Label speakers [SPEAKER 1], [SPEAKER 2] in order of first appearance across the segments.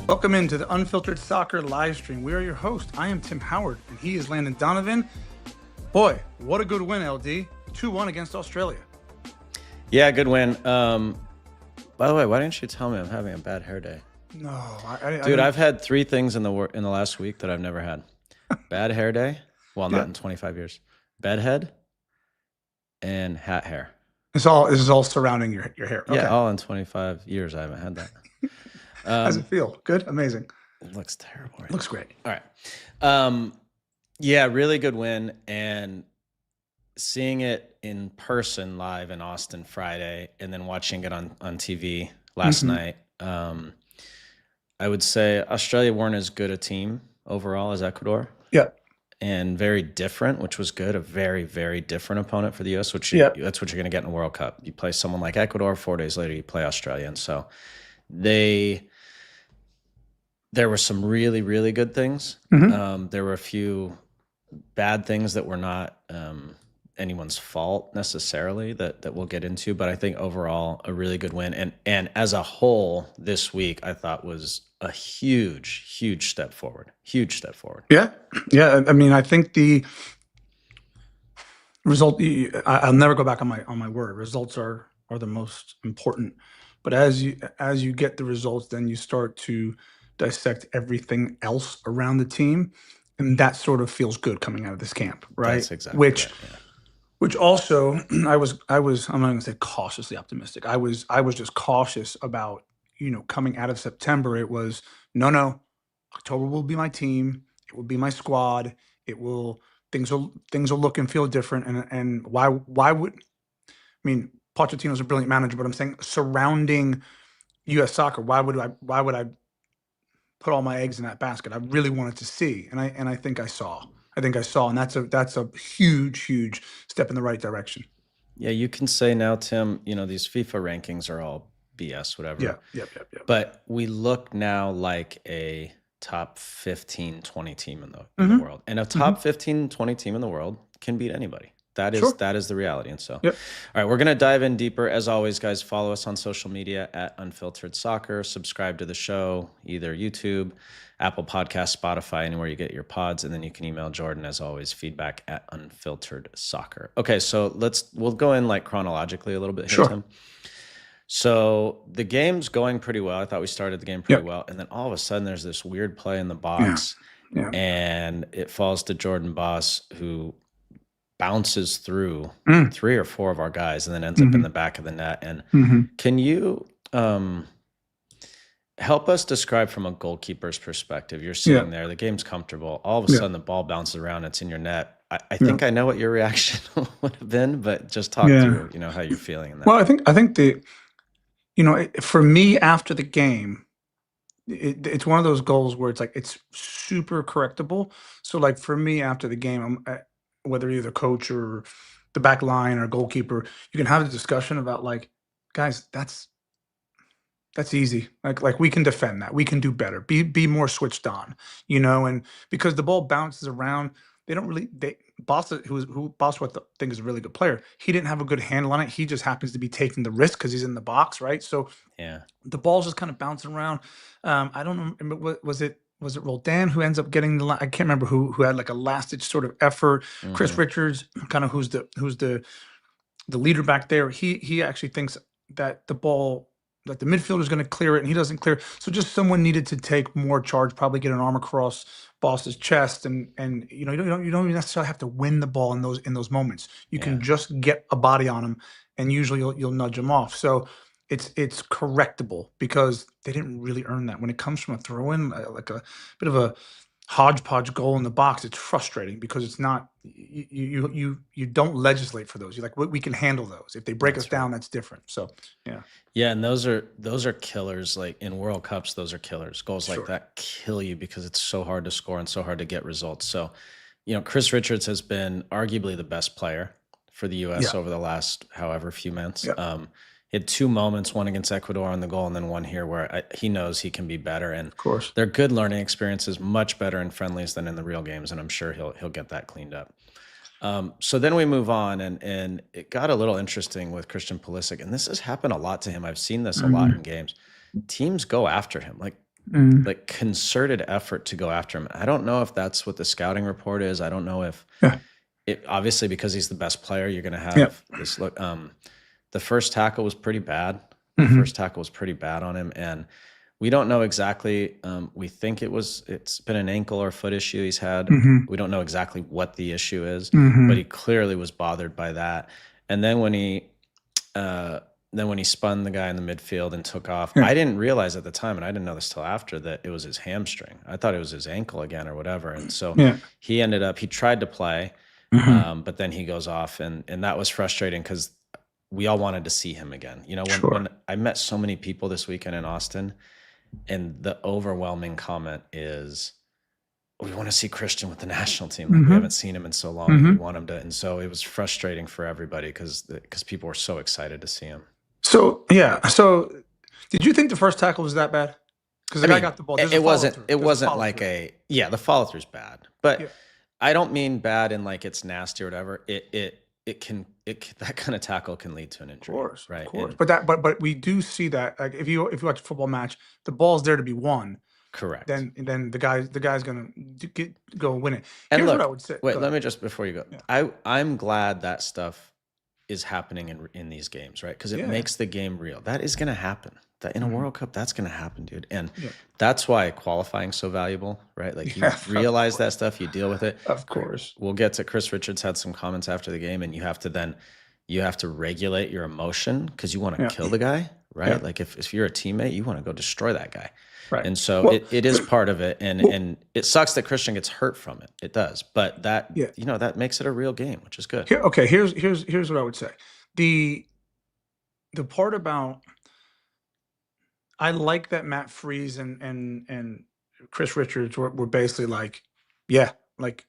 [SPEAKER 1] Welcome into the Unfiltered Soccer live stream. We are your host. I am Tim Howard, and he is Landon Donovan. Boy, what a good win, LD. 2-1 against Australia.
[SPEAKER 2] Yeah, good win. By the way, why didn't you tell me I'm having a bad hair day?
[SPEAKER 1] No,
[SPEAKER 2] Dude, I've had 3 things in the last week that I've never had. Bad hair day. Well, not in 25 years. Bedhead and hat hair.
[SPEAKER 1] This is all surrounding your hair. Okay.
[SPEAKER 2] Yeah, all in 25 years I haven't had that.
[SPEAKER 1] How's it feel? Good? Amazing.
[SPEAKER 2] It looks terrible. Right
[SPEAKER 1] Looks
[SPEAKER 2] now.
[SPEAKER 1] great.
[SPEAKER 2] All right. Yeah, really good win. And seeing it in person live in Austin Friday and then watching it on TV last night, I would say Australia weren't as good a team overall as Ecuador.
[SPEAKER 1] Yeah.
[SPEAKER 2] And very different, which was good. A very, very different opponent for the U.S., that's what you're going to get in a World Cup. You play someone like Ecuador, 4 days later you play Australia. And so there were some really, really good things. There were a few bad things that were not anyone's fault necessarily that we'll get into. But I think overall a really good win. And as a whole this week, I thought was a huge, huge step forward. Huge step forward.
[SPEAKER 1] Yeah. Yeah. I mean, I think the result, I'll never go back on my word. Results are the most important. But as you get the results, then you start to dissect everything else around the team. And that sort of feels good coming out of this camp, right?
[SPEAKER 2] That's exactly
[SPEAKER 1] Which also, I was I'm not going to say cautiously optimistic. I was just cautious about, coming out of September. It was no, October will be my team. It will be my squad. Things will look and feel different. And why would, I mean, Pochettino's a brilliant manager, but I'm saying surrounding U.S. soccer, why would I put all my eggs in that basket? I really wanted to see, and I think I saw. And that's a huge, huge step in the right direction.
[SPEAKER 2] Yeah, you can say now, Tim, these FIFA rankings are all BS, whatever.
[SPEAKER 1] Yeah.
[SPEAKER 2] But we look now like a top 15, 20 team in the world. And a top 15, 20 team in the world can beat anybody. That is the reality. And so, All right, we're going to dive in deeper. As always, guys, follow us on social media at Unfiltered Soccer. Subscribe to the show, either YouTube, Apple Podcasts, Spotify, anywhere you get your pods. And then you can email Jordan, as always, feedback at Unfiltered Soccer. Okay, so we'll go in like chronologically a little bit here, Tim. So the game's going pretty well. I thought we started the game pretty well. And then all of a sudden there's this weird play in the box. Yeah. And it falls to Jordan Boss, who bounces through 3 or 4 of our guys and then ends up in the back of the net. And can you help us describe from a goalkeeper's perspective? You're sitting there, the game's comfortable. All of a sudden the ball bounces around, it's in your net. I think I know what your reaction would have been, but just talk through, how you're feeling in that.
[SPEAKER 1] Well, I think for me after the game, it's one of those goals where it's like it's super correctable. So like for me after the game, whether you're the coach or the back line or goalkeeper, you can have a discussion about like, guys, that's easy. Like we can defend that. We can do better. Be more switched on, and because the ball bounces around, Boss, who think is a really good player, he didn't have a good handle on it. He just happens to be taking the risk because he's in the box, right? So the ball's just kind of bouncing around. I don't know. Was it Roldan who ends up getting I can't remember who had like a last ditch sort of effort. Chris Richards, kind of who's the leader back there. He actually thinks that the ball, that the midfielder is going to clear it, and he doesn't clear. So just someone needed to take more charge, probably get an arm across Boss's chest, and you don't even necessarily have to win the ball in those moments. You can just get a body on him, and usually you'll nudge him off. So it's correctable because they didn't really earn that. When it comes from a throw-in, like a bit of a hodgepodge goal in the box, it's frustrating because it's not you don't legislate for those. You're like, we can handle those. If they break us down, that's different. So
[SPEAKER 2] yeah, and those are killers. Like in World Cups, those are killers. Goals like that kill you because it's so hard to score and so hard to get results. So Chris Richards has been arguably the best player for the U.S. over the last however few months. He had 2 moments, one against Ecuador on the goal and then one here where he knows he can be better. And
[SPEAKER 1] of course,
[SPEAKER 2] they're good learning experiences, much better in friendlies than in the real games. And I'm sure he'll get that cleaned up. So then we move on, and it got a little interesting with Christian Pulisic. And this has happened a lot to him. I've seen this a lot in games. Teams go after him. Like
[SPEAKER 1] Mm.
[SPEAKER 2] like concerted effort to go after him. I don't know if that's what the scouting report is. I don't know if
[SPEAKER 1] Yeah.
[SPEAKER 2] it, obviously because he's the best player, you're going to
[SPEAKER 1] Yeah.
[SPEAKER 2] have this look. The first tackle was pretty bad. The
[SPEAKER 1] Mm-hmm.
[SPEAKER 2] first tackle was pretty bad on him, and we don't know exactly. We think it's been an ankle or foot issue he's had.
[SPEAKER 1] Mm-hmm.
[SPEAKER 2] We don't know exactly what the issue is,
[SPEAKER 1] Mm-hmm.
[SPEAKER 2] but he clearly was bothered by that. And uh, then when he spun the guy in the midfield and took off,
[SPEAKER 1] Yeah.
[SPEAKER 2] I didn't realize at the time, and I didn't know this till after, that it was his hamstring. I thought it was his ankle again or whatever. And so
[SPEAKER 1] Yeah.
[SPEAKER 2] he tried to play,
[SPEAKER 1] Mm-hmm.
[SPEAKER 2] but then he goes off, and that was frustrating because we all wanted to see him again. You know,
[SPEAKER 1] Sure.
[SPEAKER 2] when I met so many people this weekend in Austin, and the overwhelming comment is, we want to see Christian with the national team. Like, we
[SPEAKER 1] Mm-hmm.
[SPEAKER 2] haven't seen him in so long, and we want him to. And so it was frustrating for everybody because people were so excited to see him.
[SPEAKER 1] So yeah. So did you think the first tackle was that bad? Because the guy got the ball.
[SPEAKER 2] It wasn't like the follow through's bad, but
[SPEAKER 1] Yeah.
[SPEAKER 2] I don't mean bad in like it's nasty or whatever. It can that kind of tackle can lead to an injury. Right.
[SPEAKER 1] Of course. But we do see that, like, if you watch a football match, the ball's there to be won.
[SPEAKER 2] Correct.
[SPEAKER 1] Then the guy's gonna go win it.
[SPEAKER 2] And
[SPEAKER 1] Here's
[SPEAKER 2] look,
[SPEAKER 1] what I would say.
[SPEAKER 2] wait, let me just, before you go,
[SPEAKER 1] Yeah.
[SPEAKER 2] I'm glad that stuff is happening in these games, right? Because it makes the game real. That is going to happen. That in a World Cup, that's going to happen, dude. And that's why qualifying is so valuable, right? Like, you realize that stuff, you deal with it.
[SPEAKER 1] Of course.
[SPEAKER 2] We'll get to Chris Richards had some comments after the game, and you have to regulate your emotion because you want to kill the guy, right?
[SPEAKER 1] Yeah.
[SPEAKER 2] Like, if you're a teammate, you want to go destroy that guy.
[SPEAKER 1] Right.
[SPEAKER 2] And so it is part of it. And it sucks that Christian gets hurt from it. It does. But that, that makes it a real game, which is good.
[SPEAKER 1] Here's what I would say. The part about, I like that Matt Freese and Chris Richards were basically like, yeah, like,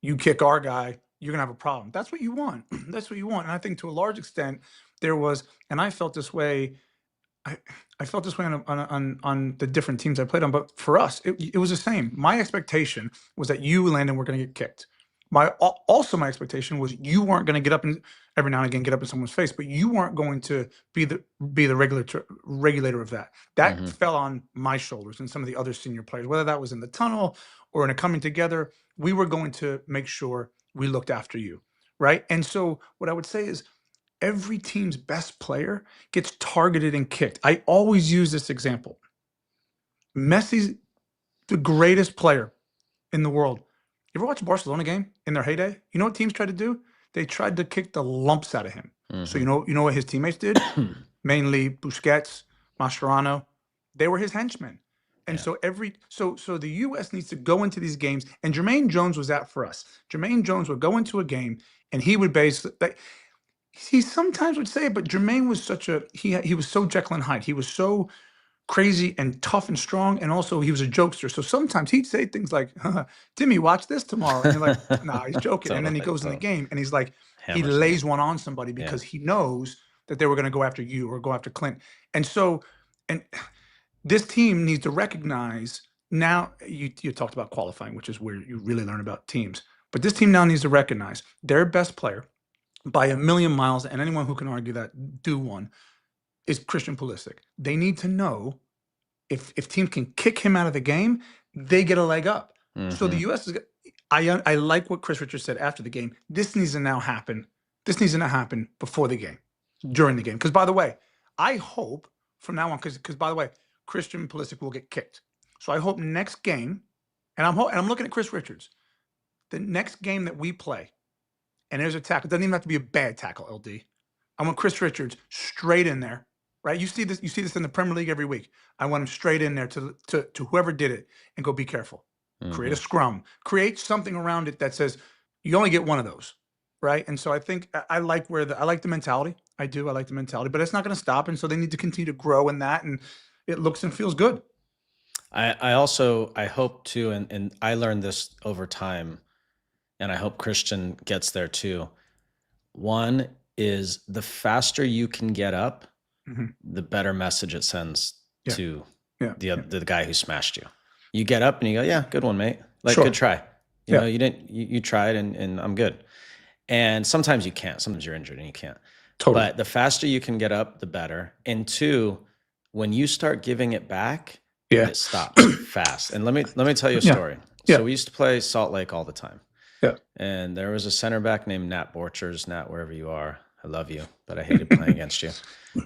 [SPEAKER 1] you kick our guy, you're gonna have a problem. That's what you want. That's what you want. And I think to a large extent there was, and I felt this way. I felt this way on the different teams I played on, but for us, it was the same. My expectation was that you, Landon, were going to get kicked. Also my expectation was you weren't going to get up and every now and again get up in someone's face, but you weren't going to be the regulator of that. That fell on my shoulders and some of the other senior players, whether that was in the tunnel or in a coming together. We were going to make sure we looked after you, right? And so what I would say is, every team's best player gets targeted and kicked. I always use this example. Messi's the greatest player in the world. You ever watch a Barcelona game in their heyday? You know what teams tried to do? They tried to kick the lumps out of him. So you know what his teammates did? Mainly Busquets, Mascherano. They were his henchmen. And so so the US needs to go into these games, and Jermaine Jones was that for us. Jermaine Jones would go into a game and he would basically, he sometimes would say it, but Jermaine was he was so Jekyll and Hyde. He was so crazy and tough and strong, and also he was a jokester. So sometimes he'd say things like, Timmy, watch this tomorrow. And you're like, nah, he's joking. And then he goes in the game and he's like, he lays one on somebody because he knows that they were going to go after you or go after Clint. And so, and this team needs to recognize, now you talked about qualifying, which is where you really learn about teams. But this team now needs to recognize their best player by a million miles, and anyone who can argue that, do one, is Christian Pulisic. They need to know if teams can kick him out of the game, they get a leg up. So the U.S. is. I like what Chris Richards said after the game. This needs to now happen. This needs to not happen before the game, during the game. Because, by the way, I hope from now on, because by the way, Christian Pulisic will get kicked. So I hope next game, and I'm looking at Chris Richards, the next game that we play, and there's a tackle. It doesn't even have to be a bad tackle, LD. I want Chris Richards straight in there, right? You see this in the Premier League every week. I want him straight in there to whoever did it and go, be careful. Create a scrum. Create something around it that says you only get one of those, right? And so I think I like the mentality. I do. I like the mentality, but it's not going to stop. And so they need to continue to grow in that, and it looks and feels good.
[SPEAKER 2] I also hope too, and I learned this over time, and I hope Christian gets there too. One is, the faster you can get up, the better message it sends to the guy who smashed you. You get up and you go, yeah, good one, mate. Like, good try. You know, you tried, and I'm good. And sometimes you can't. Sometimes you're injured and you can't.
[SPEAKER 1] Totally.
[SPEAKER 2] But the faster you can get up, the better. And two, when you start giving it back,
[SPEAKER 1] Yeah.
[SPEAKER 2] it stops fast. And let me tell you a story. So we used to play Salt Lake all the time.
[SPEAKER 1] Yeah.
[SPEAKER 2] And there was a center back named Nat Borchers. Nat, wherever you are, I love you, but I hated playing against you.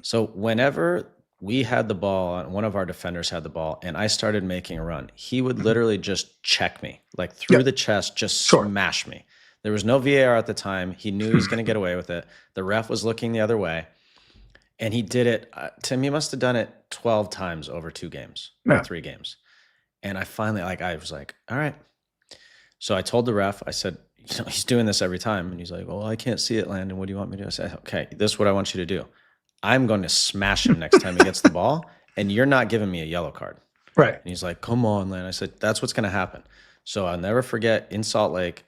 [SPEAKER 2] So whenever we had the ball, one of our defenders had the ball, and I started making a run, he would literally just check me, like through the chest, just smash me. There was no VAR at the time. He knew he was going to get away with it. The ref was looking the other way. And he did it. Tim, he must have done it 12 times over 2 games or 3 games. And I finally, I was like, all right. So I told the ref, I said, he's doing this every time. And he's like, well, I can't see it, Landon. What do you want me to do? I said, okay, this is what I want you to do. I'm going to smash him next time he gets the ball, and you're not giving me a yellow card.
[SPEAKER 1] Right.
[SPEAKER 2] And he's like, come on, Landon. I said, that's what's going to happen. So I'll never forget, in Salt Lake,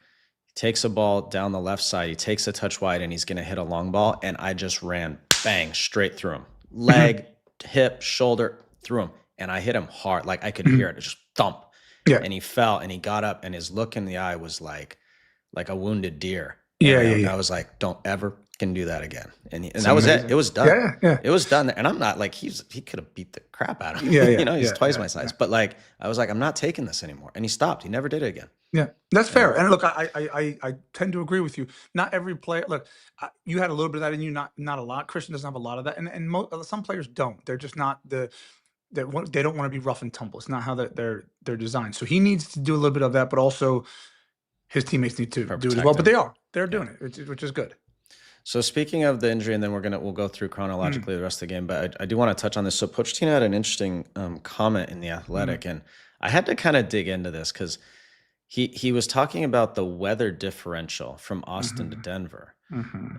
[SPEAKER 2] he takes a ball down the left side. He takes a touch wide, and he's going to hit a long ball. And I just ran, bang, straight through him. Leg, hip, shoulder, through him. And I hit him hard. Like I could hear it. It just thump. Yeah. And he fell, and he got up, and his look in the eye was like a wounded deer. And I was like, don't ever can do that again. And that was it. It was done. Yeah. It was done. And I'm not like, he could have beat the crap out of him. He's twice my size. But like, I was like, I'm not taking this anymore. And he stopped. He never did it again.
[SPEAKER 1] Yeah, that's fair. And look, I tend to agree with you. Not every player. Look, you had a little bit of that in you, not a lot. Christian doesn't have a lot of that, and some players don't. They're just not they don't want to be rough and tumble. It's not how they're designed. So he needs to do a little bit of that, but also his teammates need to do it as well. But they're doing it, which is good.
[SPEAKER 2] So speaking of the injury, and then we'll go through chronologically the rest of the game, but I do want to touch on this. So Pochettino had an interesting comment in The Athletic, and I had to kind of dig into this because he was talking about the weather differential from Austin to Denver.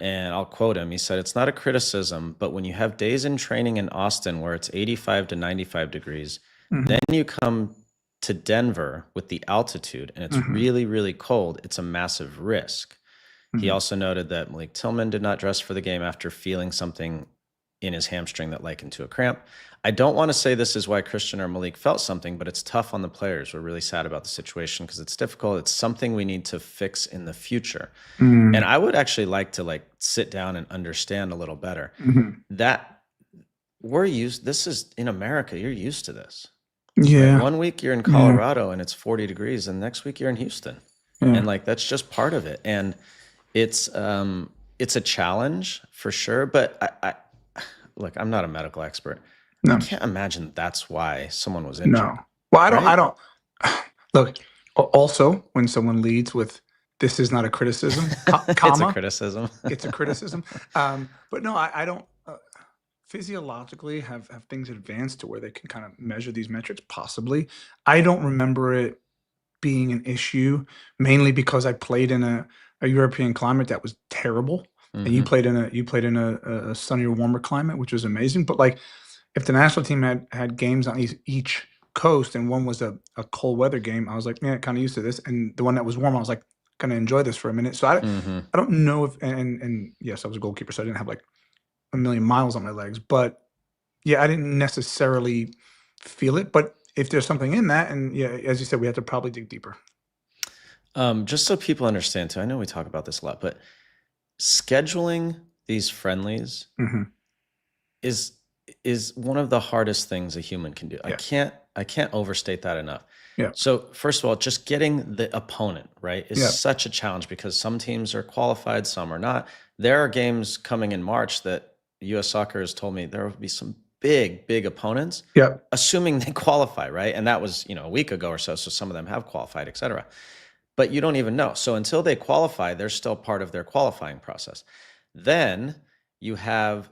[SPEAKER 2] And I'll quote him. He said, it's not a criticism, but when you have days in training in Austin where it's 85 to 95 degrees, then you come to Denver with the altitude and it's really, really cold, it's a massive risk. He also noted that Malik Tillman did not dress for the game after feeling something in his hamstring that likened to a cramp. I don't want to say this is why Christian or Malik felt something, but it's tough on the players. We're really sad about the situation because it's difficult. It's something we need to fix in the future. And I would actually like to sit down and understand a little better that this is in America. You're used to this. Yeah. Right? 1 week you're in Colorado and it's 40 degrees and next week you're in Houston. And that's just part of it. And it's a challenge for sure, but look, I'm not a medical expert. I can't imagine that's why someone was injured.
[SPEAKER 1] No. Well, I don't look. Also, when someone leads with "This is not a criticism,"
[SPEAKER 2] it's a criticism.
[SPEAKER 1] It's a criticism. But no, I don't. Physiologically, have things advanced to where they can kind of measure these metrics? Possibly. I don't remember it being an issue, mainly because I played in a European climate that was terrible. And you played in a sunnier, warmer climate, which was amazing. But if the national team had games on each coast and one was a cold weather game, I was like, man, kind of used to this. And the one that was warm, I was like, gonna enjoy this for a minute. So I don't know if and yes, I was a goalkeeper, so I didn't have a million miles on my legs. But yeah, I didn't necessarily feel it. But if there's something in that, and yeah, as you said, we have to probably dig deeper.
[SPEAKER 2] Just so people understand too, I know we talk about this a lot, but scheduling these friendlies is one of the hardest things a human can do. Yeah. I can't overstate that enough. Yeah. So first of all, just getting the opponent right is such a challenge because some teams are qualified, some are not. There are games coming in March that US Soccer has told me there will be some big opponents, assuming they qualify, right? And that was a week ago or so. So some of them have qualified, et cetera. But you don't even know. So until they qualify, they're still part of their qualifying process. Then you have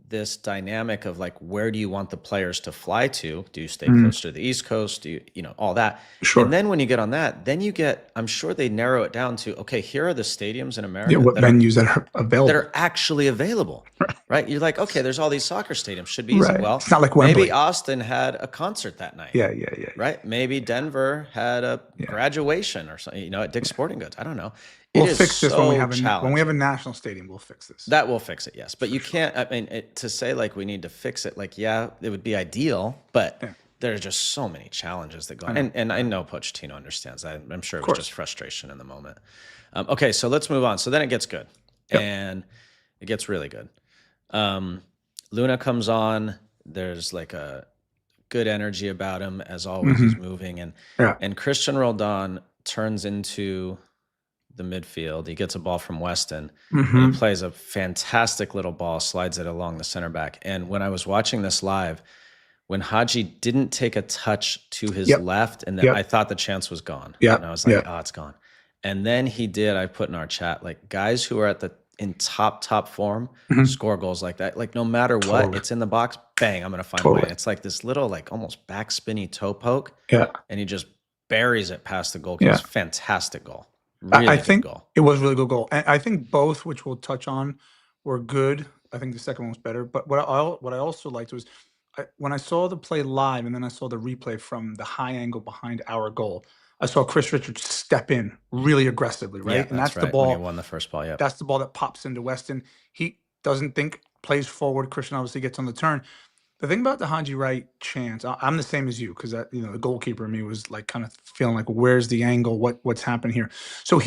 [SPEAKER 2] this dynamic of where do you want the players to fly to? Do you stay close to the East Coast? Do you all that? Sure. And then when you get on that, then you get, I'm sure they narrow it down to, okay, here are the stadiums in America.
[SPEAKER 1] Yeah, what venues that are available.
[SPEAKER 2] That are actually available, right? You're like, okay, there's all these soccer stadiums, should be easy.
[SPEAKER 1] Right.
[SPEAKER 2] Well,
[SPEAKER 1] it's not like Wembley.
[SPEAKER 2] Maybe Austin had a concert that night.
[SPEAKER 1] Yeah.
[SPEAKER 2] Right? Maybe Denver had a graduation or something, at Dick's Sporting Goods. I don't know.
[SPEAKER 1] We'll fix this when we have a national stadium. We'll fix this.
[SPEAKER 2] That will fix it, yes. But you can't. I mean, to say we need to fix it. It would be ideal, but there are just so many challenges that go on. And I know Pochettino understands that. I'm sure it was just frustration in the moment. Okay, so let's move on. So then it gets good, and it gets really good. Luna comes on. There's a good energy about him as always.
[SPEAKER 1] Mm-hmm.
[SPEAKER 2] He's moving, and
[SPEAKER 1] Yeah.
[SPEAKER 2] Christian Roldan turns into the midfield. He gets a ball from Weston, and he
[SPEAKER 1] Mm-hmm.
[SPEAKER 2] plays a fantastic little ball, slides it along the center back. And when I was watching this live, when Haji didn't take a touch to his
[SPEAKER 1] Yep.
[SPEAKER 2] left, and then I
[SPEAKER 1] Yep.
[SPEAKER 2] thought the chance was gone.
[SPEAKER 1] Yep.
[SPEAKER 2] And I was like,
[SPEAKER 1] Yep.
[SPEAKER 2] oh, it's gone. And then he did, I put in our chat, like guys who are in top form
[SPEAKER 1] Mm-hmm.
[SPEAKER 2] score goals like that. Like no matter what,
[SPEAKER 1] Totally.
[SPEAKER 2] it's in the box, bang, I'm going to find a way.
[SPEAKER 1] Totally.
[SPEAKER 2] It's like this little, like almost back spinny toe poke.
[SPEAKER 1] Yeah.
[SPEAKER 2] And he just buries it past the goalkeeper.
[SPEAKER 1] Yeah.
[SPEAKER 2] It's fantastic goal. Really
[SPEAKER 1] I
[SPEAKER 2] good
[SPEAKER 1] think
[SPEAKER 2] goal.
[SPEAKER 1] it was a really good goal. And I think both, which we'll touch on, were good. I think the second one was better. But what I also liked was when I saw the play live and then I saw the replay from the high angle behind our goal, I saw Chris Richards step in really aggressively, right?
[SPEAKER 2] Yeah,
[SPEAKER 1] and that's
[SPEAKER 2] right.
[SPEAKER 1] the ball.
[SPEAKER 2] When he won the first ball, yeah.
[SPEAKER 1] That's the ball that pops into Weston. He doesn't think, plays forward. Christian obviously gets on the turn. The thing about the Haji Wright chance, I'm the same as you, because the goalkeeper in me was like kind of feeling like, where's the angle? What's happened here? So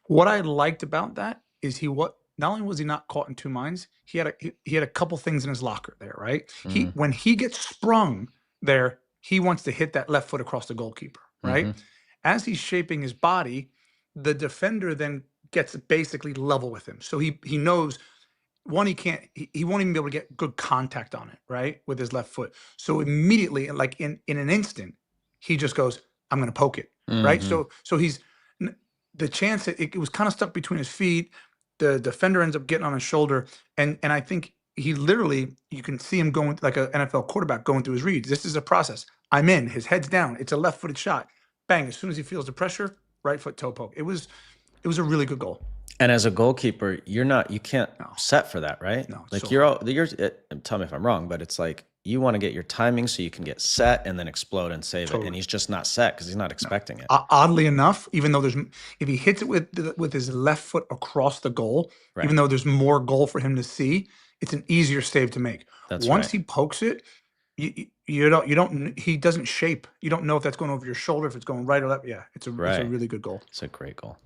[SPEAKER 1] what I liked about that is not only was he not caught in two minds, he had a couple things in his locker there, right?
[SPEAKER 2] Mm-hmm.
[SPEAKER 1] When he gets sprung there, he wants to hit that left foot across the goalkeeper, right?
[SPEAKER 2] Mm-hmm.
[SPEAKER 1] As he's shaping his body, the defender then gets basically level with him, so he knows. One, he won't even be able to get good contact on it, right, with his left foot. So immediately, like in an instant, he just goes, I'm going to poke it, right?
[SPEAKER 2] Mm-hmm.
[SPEAKER 1] So the chance that it was kind of stuck between his feet. The defender ends up getting on his shoulder, and I think he literally, you can see him going like an NFL quarterback going through his reads. This is a process. I'm in. His head's down. It's a left-footed shot. Bang! As soon as he feels the pressure, right foot toe poke. It was a really good goal.
[SPEAKER 2] And as a goalkeeper, you can't set for that, right?
[SPEAKER 1] No,
[SPEAKER 2] like
[SPEAKER 1] so
[SPEAKER 2] tell me if I'm wrong, but it's like you want to get your timing so you can get set and then explode and save it. And he's just not set because he's not expecting it.
[SPEAKER 1] Oddly enough, even though if he hits it with his left foot across the goal,
[SPEAKER 2] Right.
[SPEAKER 1] even though there's more goal for him to see, it's an easier save to make.
[SPEAKER 2] That's
[SPEAKER 1] Once
[SPEAKER 2] right.
[SPEAKER 1] he pokes it, you don't he doesn't shape. You don't know if that's going over your shoulder, if it's going right or left. Yeah, it's a really good goal.
[SPEAKER 2] It's a great goal.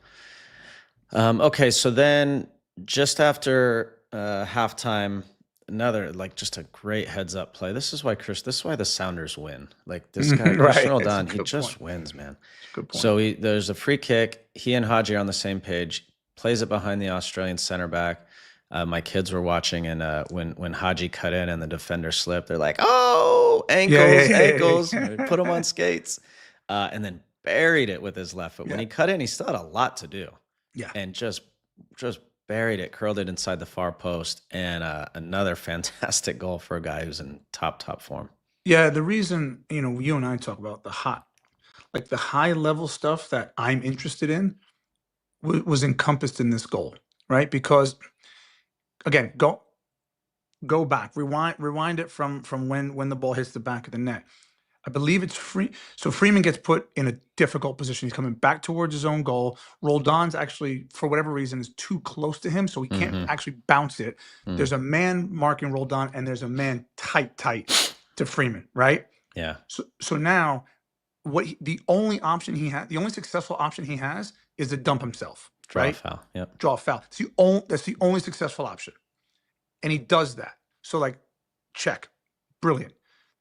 [SPEAKER 2] Okay, so then just after halftime, another just a great heads up play. This is why the Sounders win. Like this guy, Christian Roldan, he just wins, man.
[SPEAKER 1] Good point.
[SPEAKER 2] So there's a free kick. He and Haji are on the same page. Plays it behind the Australian center back. My kids were watching, and when Haji cut in and the defender slipped, they're like, "Oh, ankles!" Put him on skates, and then buried it with his left foot. When he cut in, he still had a lot to do.
[SPEAKER 1] Yeah,
[SPEAKER 2] and just buried it, curled it inside the far post, and another fantastic goal for a guy who's in top form.
[SPEAKER 1] Yeah, the reason you and I talk about the high level stuff that I'm interested in was encompassed in this goal, right? Because again, go back, rewind it from when the ball hits the back of the net. I believe it's free. So Freeman gets put in a difficult position. He's coming back towards his own goal. Roldan's actually, for whatever reason, is too close to him, so he can't actually bounce it. There's a man marking Roldan, and there's a man tight to Freeman, right?
[SPEAKER 2] Yeah.
[SPEAKER 1] So now, the only successful option he has is to dump himself, right?
[SPEAKER 2] Draw a foul. Yep.
[SPEAKER 1] Draw a foul. That's the only successful option, and he does that. So check, brilliant.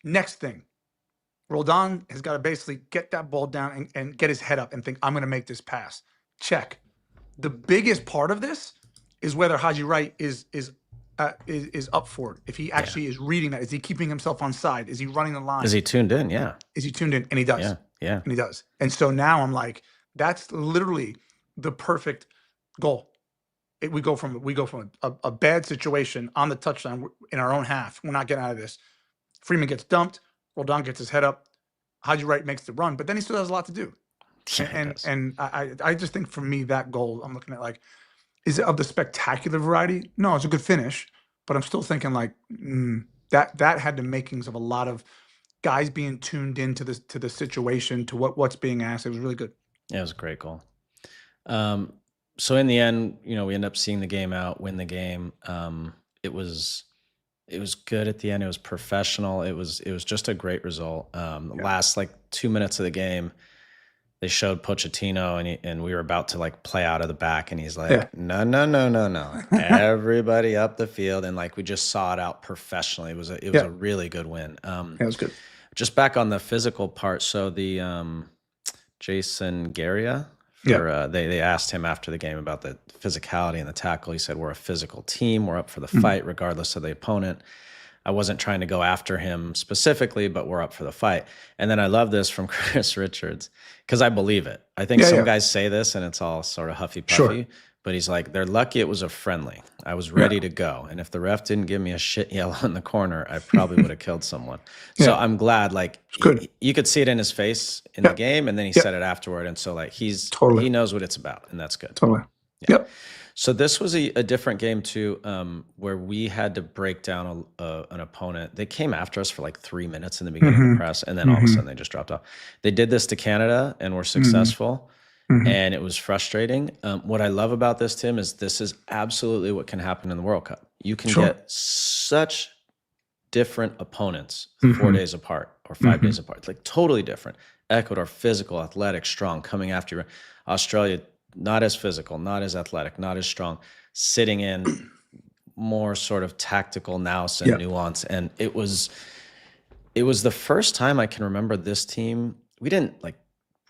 [SPEAKER 1] Next thing. Roldan has got to basically get that ball down and get his head up and think, I'm going to make this pass. Check. The biggest part of this is whether Haji Wright is up for it. If he actually is reading that, is he keeping himself on side? Is he running the line?
[SPEAKER 2] Is he tuned in? Yeah.
[SPEAKER 1] Is he tuned in? And he does.
[SPEAKER 2] Yeah.
[SPEAKER 1] And he does. And so now I'm like, that's literally the perfect goal. We go from a bad situation on the touchline in our own half. We're not getting out of this. Freeman gets dumped. Roldan gets his head up. Haji Wright makes the run, but then he still has a lot to do.
[SPEAKER 2] Yeah,
[SPEAKER 1] and I just think for me, that goal, I'm looking at is it of the spectacular variety? No, it's a good finish, but I'm still thinking that had the makings of a lot of guys being tuned into the situation, to what's being asked. It was really good.
[SPEAKER 2] Yeah, it was a great goal. So in the end, we end up seeing the game out, win the game. It was good at the end. It was professional. It was just a great result. The last 2 minutes of the game, they showed Pochettino, and we were about to play out of the back, and he's like, no, everybody up the field, and we just saw it out professionally. It was a really good win.
[SPEAKER 1] It was good.
[SPEAKER 2] Just back on the physical part. So the Jason Garia, they asked him after the game about the physicality and the tackle. He said, "We're a physical team. We're up for the fight regardless of the opponent. I wasn't trying to go after him specifically, but we're up for the fight." And then I love this from Chris Richards because I believe it. I think some guys say this and it's all sort of huffy puffy, but he's like, they're lucky it was a friendly. I was ready to go. And if the ref didn't give me a shit yellow in the corner, I probably would have killed someone. So I'm glad, like, you could see it in his face in the game, and then he said it afterward. And so, like, he knows what it's about, and that's good.
[SPEAKER 1] Totally. Yep.
[SPEAKER 2] So this was a different game too, where we had to break down an opponent. They came after us for like 3 minutes in the beginning of the press, and then all of a sudden they just dropped off. They did this to Canada and were successful, and it was frustrating. What I love about this, Tim, is this is absolutely what can happen in the World Cup. You can get such different opponents 4 days apart or 5 days apart, like totally different. Ecuador, physical, athletic, strong, coming after you. Australia, not as physical, not as athletic, not as strong, sitting in more sort of tactical nous and nuance. And it was the first time I can remember this team. We didn't like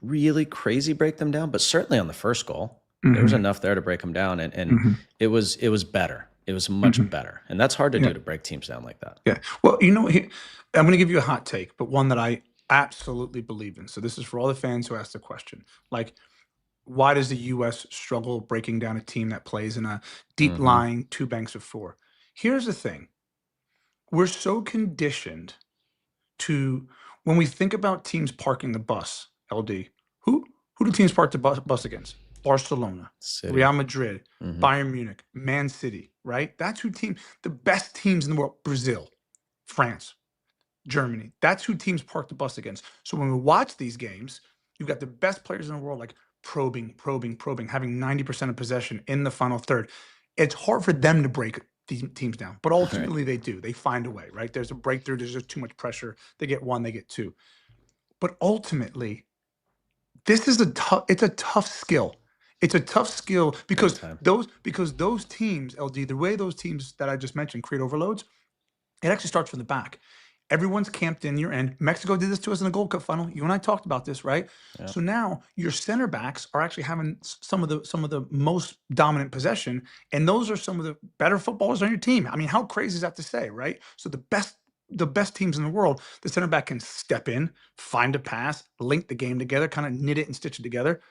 [SPEAKER 2] really crazy break them down, but certainly on the first goal, there was enough there to break them down. And it was better. It was much better. And that's hard to do, to break teams down like that.
[SPEAKER 1] Yeah. Well, I'm going to give you a hot take, but one that I absolutely believe in. So this is for all the fans who asked the question. Like, why does the U.S. struggle breaking down a team that plays in a deep line, two banks of four? Here's the thing. We're so conditioned to, when we think about teams parking the bus, LD, who do teams park the bus against? Barcelona, Real Madrid, Bayern Munich, Man City, right? That's who the best teams in the world, Brazil, France, Germany. That's who teams park the bus against. So when we watch these games, you've got the best players in the world, like probing, having 90% of possession in the final third. It's hard for them to break these teams down, but ultimately they do. They find a way, right? There's a breakthrough. There's just too much pressure. They get one, they get two. But ultimately, this is it's a tough skill. It's a tough skill because those teams, LD, the way those teams that I just mentioned create overloads, it actually starts from the back. Everyone's camped in your end. Mexico did this to us in the Gold Cup final. You and I talked about this, right? Yeah. So now your center backs are actually having some of the most dominant possession, and those are some of the better footballers on your team. I mean, how crazy is that to say, right? So the best teams in the world, the center back can step in, find a pass, link the game together, kind of knit it and stitch it together.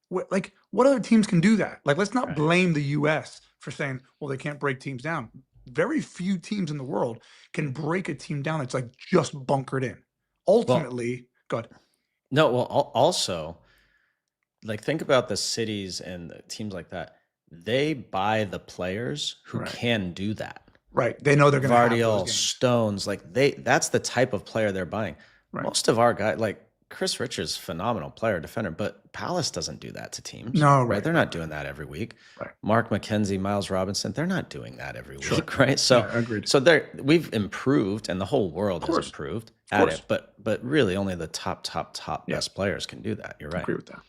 [SPEAKER 1] Like, what other teams can do that? Like, let's not blame the U.S. for saying, well, they can't break teams down. Very few teams in the world can break a team down that's like just bunkered in. Ultimately, go ahead.
[SPEAKER 2] No, well, also, like, think about the cities and the teams like that. They buy the players who can do that.
[SPEAKER 1] Right. They know they're going to have those games.
[SPEAKER 2] Stones, like that's the type of player they're buying. Right. Most of our guys, like Chris Richards, phenomenal player, defender, but Palace doesn't do that to teams.
[SPEAKER 1] No,
[SPEAKER 2] right? They're not doing that every week. Right. Mark McKenzie, Miles Robinson, they're not doing that every week, right? So,
[SPEAKER 1] agreed.
[SPEAKER 2] So we've improved, and the whole world has improved at it. But really, only the top best players can do that. You're right.
[SPEAKER 1] I agree with that.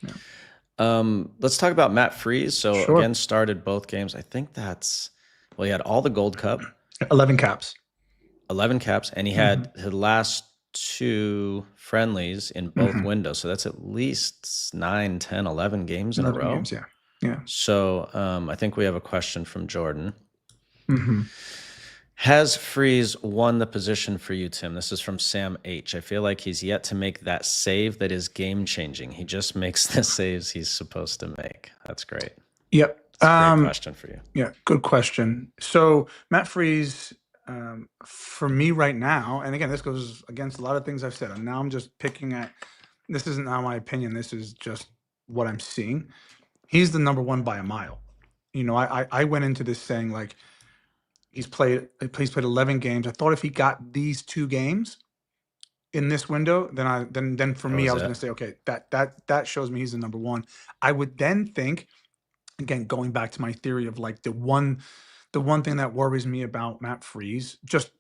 [SPEAKER 1] Yeah.
[SPEAKER 2] Let's talk about Matt Freese. So again, started both games. I think he had all the Gold Cup,
[SPEAKER 1] 11 caps,
[SPEAKER 2] and he had the last 2 friendlies in both windows. So that's at least 9, 10, 11 games in a row.
[SPEAKER 1] Games, yeah.
[SPEAKER 2] So I think we have a question from Jordan. Has Freese won the position for you, Tim? This is from Sam H. I feel like he's yet to make that save that is game-changing. He just makes the saves he's supposed to make. That's great.
[SPEAKER 1] Yep.
[SPEAKER 2] That's a great question for you.
[SPEAKER 1] Yeah, good question. So Matt Freese, for me right now, and again, this goes against a lot of things I've said, and now I'm just picking at, this isn't now my opinion, this is just what I'm seeing. He's the number one by a mile. I went into this saying, like, he's played 11 games. I thought if he got these 2 games in this window, then for me, I was going to say, okay, that shows me he's the number one. I would then think, again, going back to my theory of like the one thing that worries me about Matt Freese, just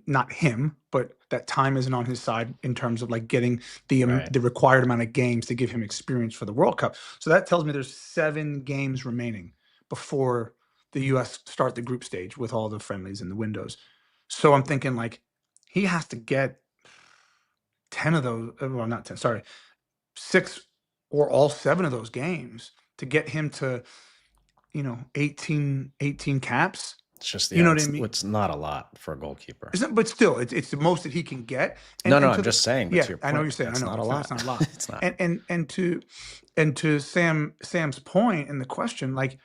[SPEAKER 1] not him, but that time isn't on his side in terms of like getting the required amount of games to give him experience for the World Cup. So that tells me there's 7 games remaining before the U.S. start the group stage with all the friendlies and the windows. So I'm thinking, like, he has to get 10 of those, well, not 10, sorry, 6 or all 7 of those games to get him to, 18 caps.
[SPEAKER 2] It's just,
[SPEAKER 1] You know
[SPEAKER 2] yeah,
[SPEAKER 1] what I mean?
[SPEAKER 2] it's not a lot for a goalkeeper.
[SPEAKER 1] But still, it's the most that he can get.
[SPEAKER 2] No,
[SPEAKER 1] And
[SPEAKER 2] I'm
[SPEAKER 1] to the
[SPEAKER 2] just saying, but
[SPEAKER 1] yeah,
[SPEAKER 2] to your
[SPEAKER 1] I know what
[SPEAKER 2] point,
[SPEAKER 1] you're saying. I
[SPEAKER 2] that's
[SPEAKER 1] know
[SPEAKER 2] not a
[SPEAKER 1] it's
[SPEAKER 2] lot.
[SPEAKER 1] not a lot.
[SPEAKER 2] It's not.
[SPEAKER 1] And to Sam's point in the question, like,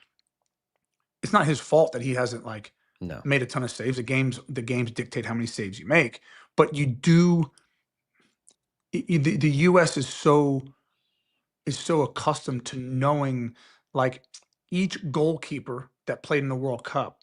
[SPEAKER 1] it's not his fault that he hasn't, like,
[SPEAKER 2] No.
[SPEAKER 1] made a ton of saves. The games dictate how many saves you make, but you do. The U.S. is so accustomed to knowing, like, each goalkeeper that played in the World Cup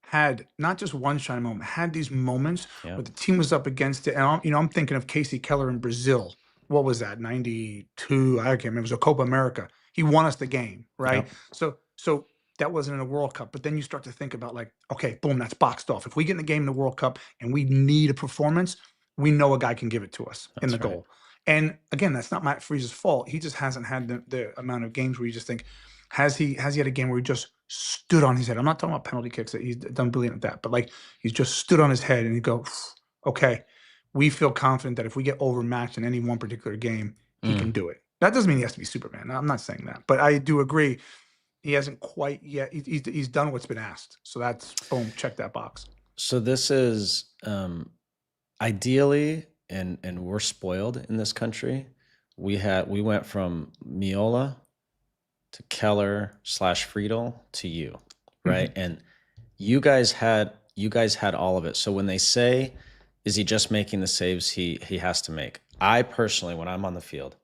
[SPEAKER 1] had not just one shining moment, had these moments
[SPEAKER 2] Yeah.
[SPEAKER 1] where the team was up against it. And I'm thinking of Casey Keller in Brazil. What was that? 92. I can't remember. It was a Copa America. He won us the game, right?
[SPEAKER 2] Yep.
[SPEAKER 1] So that wasn't in a World Cup. But then you start to think about, like, okay, boom, that's boxed off. If we get in the game in the World Cup and we need a performance, we know a guy can give it to us in the
[SPEAKER 2] That's right.
[SPEAKER 1] goal. And again, that's not Matt Freeze's fault. He just hasn't had the amount of games where you just think, has he had a game where he just stood on his head? I'm not talking about penalty kicks that he's done brilliant at that, but, like, he's just stood on his head and you go, okay, we feel confident that if we get overmatched in any one particular game, he can do it. That doesn't mean he has to be Superman. I'm not saying that, but I do agree he hasn't quite yet. He's done what's been asked. So that's boom, check that box.
[SPEAKER 2] So this is ideally, and we're spoiled in this country. We went from Miola to Keller / Friedel to you, right? And you guys had all of it. So when they say, is he just making the saves he has to make? I personally, when I'm on the field,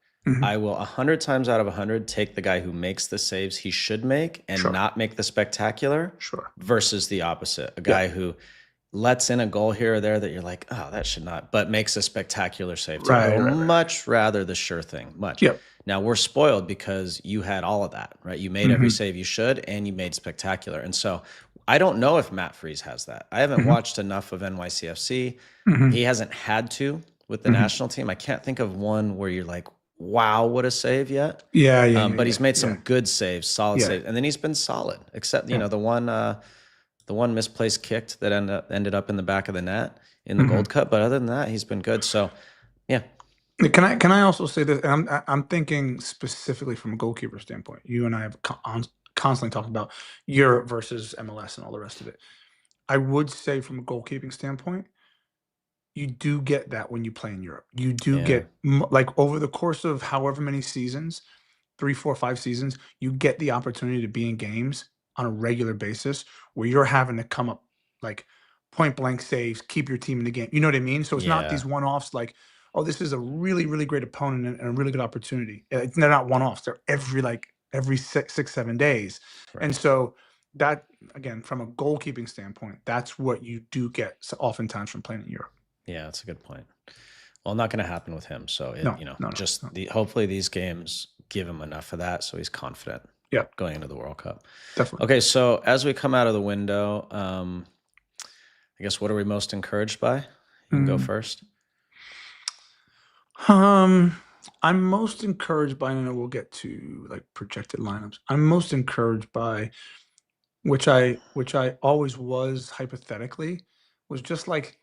[SPEAKER 2] I will 100 times out of 100 take the guy who makes the saves he should make and not make the spectacular versus the opposite. A guy who lets in a goal here or there that you're like, oh, that should not, but makes a spectacular save too. I would much rather the sure thing, much. Now we're spoiled because you had all of that, right? You made every save you should, and you made spectacular. And so I don't know if Matt Freeze has that. I haven't watched enough of NYCFC. He hasn't had to with the national team. I can't think of one where you're like, wow, what a save yet. But he's made some good saves, solid saves. And then he's been solid, except, the one misplaced kicked that ended up in the back of the net in the Gold Cup. But other than that, he's been good. So, yeah.
[SPEAKER 1] Can I also say this? And I'm thinking specifically from a goalkeeper standpoint. You and I have constantly talked about Europe versus MLS and all the rest of it. I would say from a goalkeeping standpoint, you do get that when you play in Europe. You do get, like, over the course of however many seasons, 3, 4, 5 seasons, you get the opportunity to be in games on a regular basis where you're having to come up, like, point blank saves, keep your team in the game. You know what I mean? So it's not these one-offs like, oh, this is a really, really great opponent and a really good opportunity. They're not one-offs. They're every 6, 7 days. And so that, again, from a goalkeeping standpoint, that's what you do get oftentimes from playing in Europe.
[SPEAKER 2] Yeah, that's a good point. Well, not going to happen with him. So,
[SPEAKER 1] No.
[SPEAKER 2] Hopefully these games give him enough of that so he's confident going into the World Cup.
[SPEAKER 1] Definitely.
[SPEAKER 2] Okay, so as we come out of the window, I guess, what are we most encouraged by? You can go first.
[SPEAKER 1] I'm most encouraged by, and we'll get to, like, projected lineups. I'm most encouraged by, which I always was hypothetically, was just, like,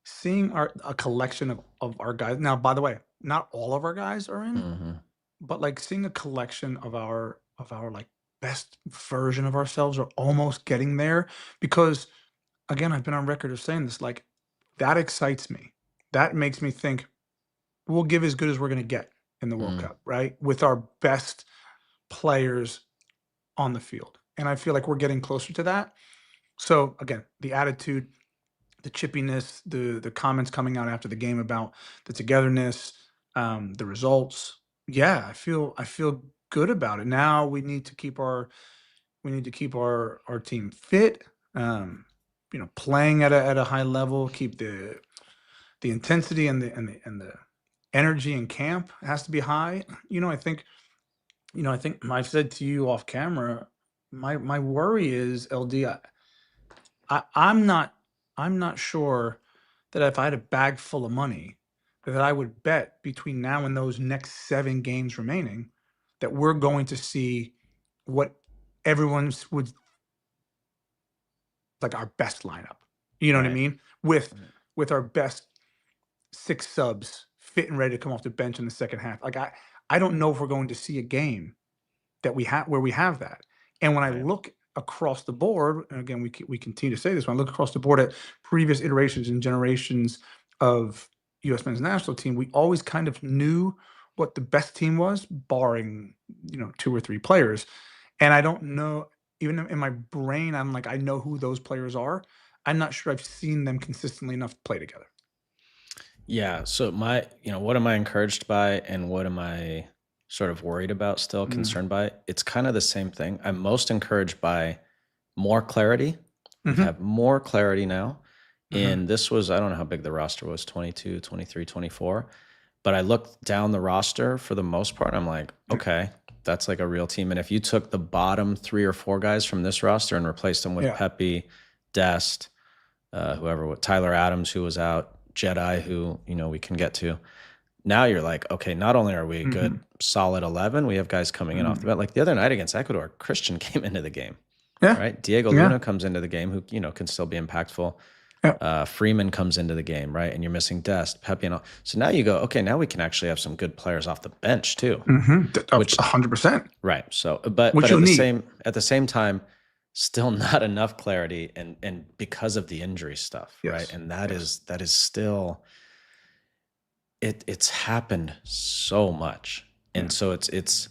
[SPEAKER 1] seeing a collection of our guys. Now, by the way, not all of our guys are in, but, like, seeing a collection of our like, best version of ourselves, or almost getting there. Because, again, I've been on record of saying this, like, that excites me. That makes me think we'll give as good as we're going to get in the World Cup, right? With our best players on the field. And I feel like we're getting closer to that. So, again, the attitude, the chippiness, the comments coming out after the game about the togetherness, the results. Yeah, I feel good about it. Now we need to keep our team fit, playing at a high level, keep the intensity and the energy in camp has to be high. I think I've said to you off camera, my worry is, LD, I'm not sure that if I had a bag full of money that I would bet between now and those next 7 games remaining that we're going to see what everyone's would, like, our best lineup. You know what I mean? With our best 6 subs fit and ready to come off the bench in the second half. Like I don't know if we're going to see a game that we have where we have that. And when I
[SPEAKER 2] Right.
[SPEAKER 1] look across the board, and again, we continue to say this, when I look across the board at previous iterations and generations of U.S. men's national team, we always kind of knew what the best team was, barring, 2 or 3 players. And I don't know, even in my brain, I'm like, I know who those players are. I'm not sure I've seen them consistently enough play together.
[SPEAKER 2] Yeah. So what am I encouraged by and what am I sort of worried about still, concerned by? It's kind of the same thing. I'm most encouraged by more clarity. We've had more clarity now. And this was, I don't know how big the roster was, 22, 23, 24. But I looked down the roster for the most part. I'm like, okay, that's like a real team. And if you took the bottom 3 or 4 guys from this roster and replaced them with Pepe, Dest, Tyler Adams, who was out, Jedi, who, we can get to. Now you're like, okay, not only are we a good, solid 11, we have guys coming in off the bench. Like the other night against Ecuador, Christian came into the game.
[SPEAKER 1] Yeah.
[SPEAKER 2] Right? Diego Luna comes into the game who, can still be impactful. Freeman comes into the game, right? And you're missing Dest, Pepe, and all. So now you go, okay, now we can actually have some good players off the bench too.
[SPEAKER 1] Which 100%.
[SPEAKER 2] Right. So, but at the same time, still not enough clarity, and because of the injury stuff, right? And that is still it's happened so much, and so it's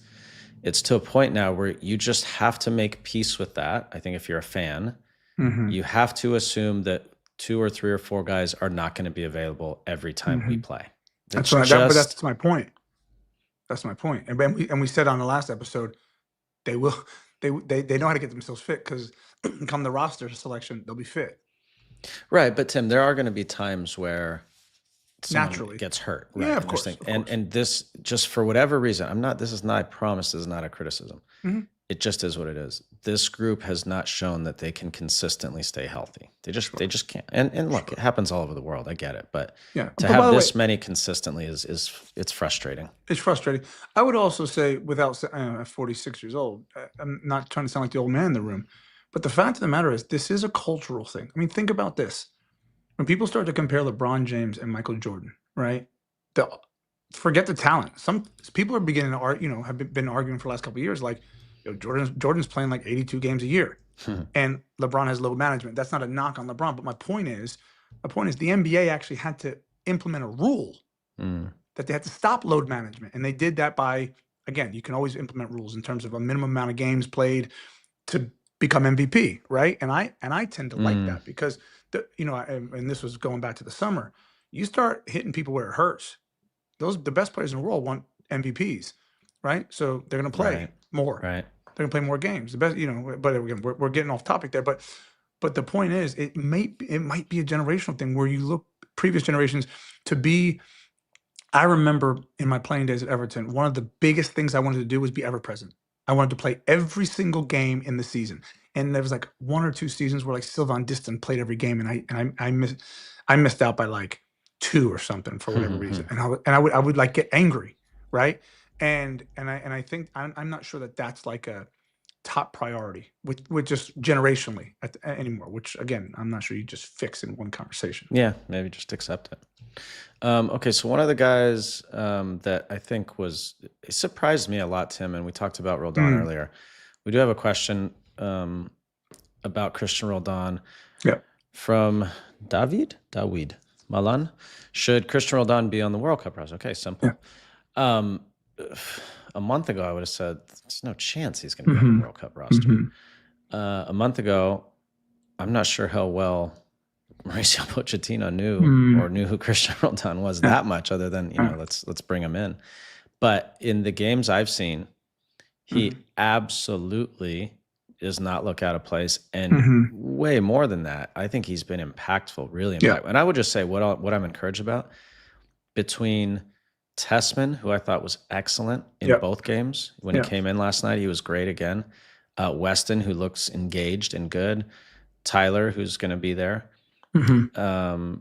[SPEAKER 2] to a point now where you just have to make peace with that. I think if you're a fan, you have to assume that 2 or 3 or 4 guys are not going to be available every time we play.
[SPEAKER 1] That's my point. That's my point. And we said on the last episode, they will. They know how to get themselves fit because come the roster selection, they'll be fit.
[SPEAKER 2] Right, but Tim, there are going to be times where
[SPEAKER 1] naturally
[SPEAKER 2] gets hurt. Right?
[SPEAKER 1] Yeah, of course.
[SPEAKER 2] And this, just for whatever reason, I promise this is not a criticism. It just is what it is. This group has not shown that they can consistently stay healthy. They just can't. And look, it happens all over the world. I get it, but to have this many consistently is it's frustrating.
[SPEAKER 1] It's frustrating. I would also say, without I'm 46 years old, I'm not trying to sound like the old man in the room, but the fact of the matter is, this is a cultural thing. I mean, think about this: when people start to compare LeBron James and Michael Jordan, right? Forget the talent. Some people are beginning to argue, have been arguing for the last couple of years, like, Jordan's playing like 82 games a year, and LeBron has load management. That's not a knock on LeBron, but my point is the NBA actually had to implement a rule that they had to stop load management, and they did that by, again, you can always implement rules in terms of a minimum amount of games played to become MVP, right? And I tend to like that because and this was going back to the summer. You start hitting people where it hurts. The best players in the world want MVPs, right? So they're going to play more.
[SPEAKER 2] Right.
[SPEAKER 1] They're gonna play more games. The best, but again, we're getting off topic there. But the point is, it might be a generational thing where you look previous generations to be. I remember in my playing days at Everton, one of the biggest things I wanted to do was be ever present. I wanted to play every single game in the season, and there was like 1 or 2 seasons where like Sylvan Diston played every game, and I missed out by like 2 or something for whatever reason, and I would like get angry, right? And I think I'm not sure that that's like a top priority with just generationally anymore. Which again, I'm not sure you just fix in one conversation.
[SPEAKER 2] Yeah, maybe just accept it. Okay, so one of the guys that I think it surprised me a lot, Tim, and we talked about Roldan earlier. We do have a question about Christian Roldan.
[SPEAKER 1] Yeah.
[SPEAKER 2] From David Malan. Should Christian Roldan be on the World Cup roster? Okay, simple. Yeah. A month ago, I would have said there's no chance he's going to be on the World Cup roster. A month ago, I'm not sure how well Mauricio Pochettino knew who Christian Roldan was that much, other than let's bring him in. But in the games I've seen, he absolutely does not look out of place, and way more than that, I think he's been impactful, really impactful. Yeah. And I would just say what I'm encouraged about between Tessman, who I thought was excellent in both games. When he came in last night, he was great again. Weston, who looks engaged and good. Tyler, who's going to be there. Aiden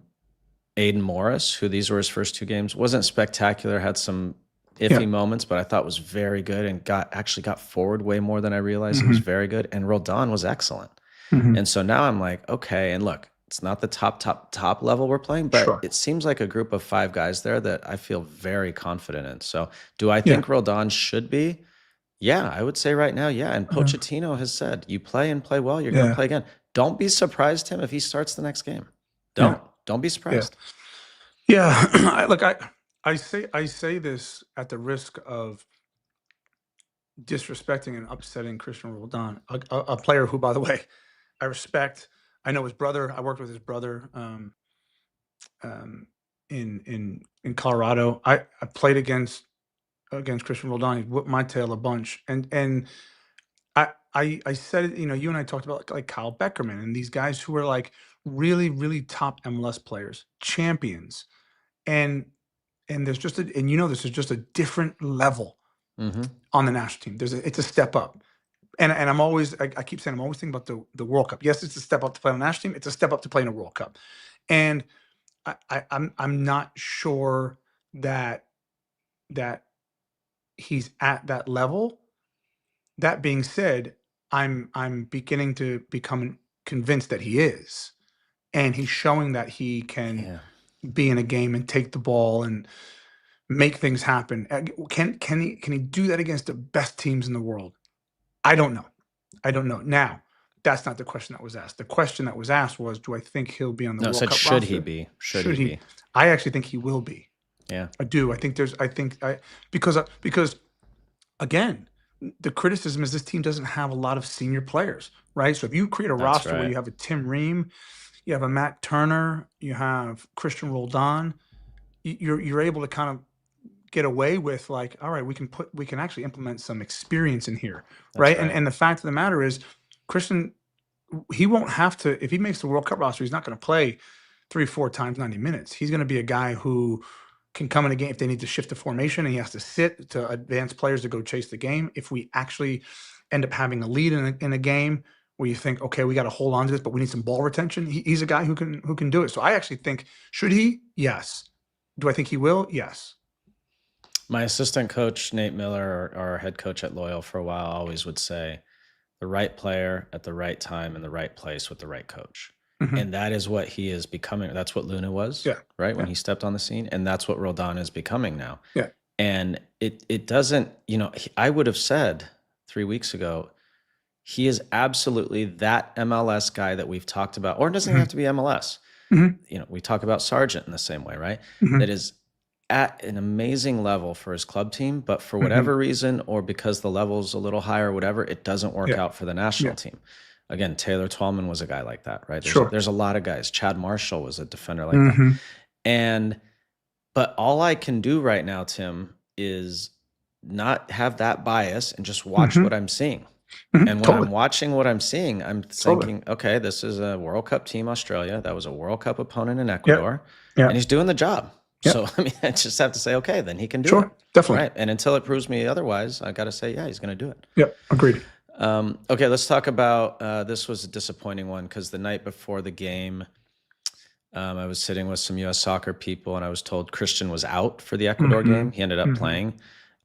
[SPEAKER 2] Morris, who these were his first 2 games, wasn't spectacular, had some iffy moments, but I thought was very good and actually got forward way more than I realized. He was very good. And Roldan was excellent. And so now I'm like, okay, and look, It's not the top level we're playing, but
[SPEAKER 1] Sure.
[SPEAKER 2] it seems like a group of 5 guys there that I feel very confident in. So, do I
[SPEAKER 1] Yeah.
[SPEAKER 2] think Roldan should be? Yeah, I would say right now, yeah. And Pochettino has said, you play and play well, you're going to play again. Don't be surprised, Tim, if he starts the next game. Don't be surprised.
[SPEAKER 1] Yeah. Look, I say this at the risk of disrespecting and upsetting Christian Roldan, a player who, by the way, I respect. I know his brother. I worked with his brother in Colorado. I played against Christian Roldan. He whooped my tail a bunch, and I said it. You know, you and I talked about like Kyle Beckerman and these guys who are like really really top MLS players, champions, and there's just and you know this is just a different level on the national team. It's a step up. And I'm always I keep saying I'm always thinking about the World Cup. Yes, it's a step up to play on the national team. It's a step up to play in a World Cup. And I'm not sure that that he's at that level. That being said, I'm beginning to become convinced that he is. And he's showing that he can be in a game and take the ball and make things happen. Can he do that against the best teams in the world? I don't know. I don't know. Now, that's not the question that was asked. The question that was asked was, do I think he'll be on the
[SPEAKER 2] No, it
[SPEAKER 1] World
[SPEAKER 2] said,
[SPEAKER 1] Cup
[SPEAKER 2] should he
[SPEAKER 1] roster?
[SPEAKER 2] be?
[SPEAKER 1] Should he? I actually think he will be.
[SPEAKER 2] Yeah.
[SPEAKER 1] I do. Because again, the criticism is this team doesn't have a lot of senior players, right? So if you create a roster where you have a Tim Ream, you have a Matt Turner, you have Christian Roldan, you're able to kind of get away with like, all right, we can actually implement some experience in here, right? And the fact of the matter is, Christian, he won't have to, if he makes the World Cup roster, he's not going to play 3-4 times 90 minutes. He's going to be a guy who can come in a game if they need to shift the formation and he has to sit to advance players to go chase the game. If we actually end up having a lead in a game where you think, okay, we got to hold on to this, but we need some ball retention, he's a guy who can do it. So I actually think, should he? Yes. Do I think he will? Yes.
[SPEAKER 2] My assistant coach, Nate Miller, our head coach at Loyal for a while, always would say, the right player at the right time in the right place with the right coach. And that is what he is becoming. That's what Luna was, right? When he stepped on the scene. And that's what Roldan is becoming now.
[SPEAKER 1] Yeah.
[SPEAKER 2] And it doesn't, I would have said 3 weeks ago, he is absolutely that MLS guy that we've talked about, or it doesn't have to be MLS. We talk about Sargent in the same way, right? That is at an amazing level for his club team, but for whatever reason, or because the level's a little higher or whatever, it doesn't work out for the national team. Again, Taylor Twellman was a guy like that, right? There's a lot of guys. Chad Marshall was a defender like that. But all I can do right now, Tim, is not have that bias and just watch what I'm seeing. And when I'm watching what I'm seeing, I'm thinking, okay, this is a World Cup team, Australia. That was a World Cup opponent in Ecuador. And he's doing the job. So, I mean, I just have to say, okay, then he can do it.
[SPEAKER 1] Definitely.
[SPEAKER 2] Right. And until it proves me otherwise, I got to say, yeah, he's going to do it.
[SPEAKER 1] Yep. Agreed.
[SPEAKER 2] Okay, let's talk about this was a disappointing one because the night before the game, I was sitting with some U.S. soccer people and I was told Christian was out for the Ecuador game. He ended up playing.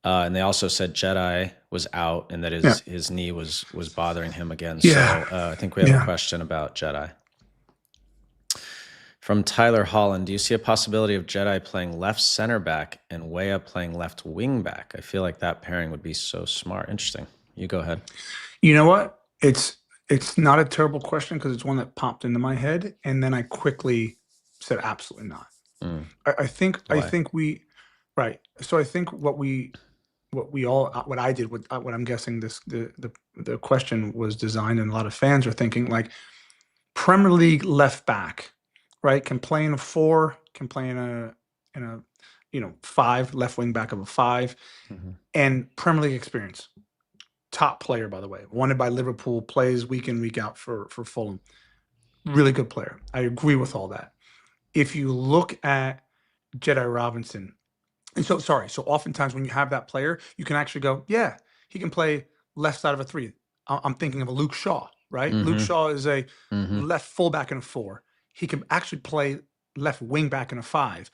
[SPEAKER 2] And they also said Jedi was out and that his knee was bothering him again. So I think we have a question about Jedi. From Tyler Holland, do you see a possibility of Jedi playing left center back and Weah playing left wing back? I feel like that pairing would be so smart. Interesting. You go ahead.
[SPEAKER 1] You know what? It's not a terrible question because it's one that popped into my head, and then I quickly said absolutely not. I think we right. So I think what I did, what I'm guessing the question was designed, and a lot of fans are thinking like Premier League left back, right? Can play in a 4, can play in a 5, left wing back of a 5, and Premier League experience. Top player, by the way, wanted by Liverpool, plays week in, week out for Fulham. Really good player. I agree with all that. If you look at Jedi Robinson, and so oftentimes when you have that player, you can actually go, yeah, he can play left side of a 3. I'm thinking of a Luke Shaw, right? Luke Shaw is a left fullback in a 4. He can actually play left wing back in a 5,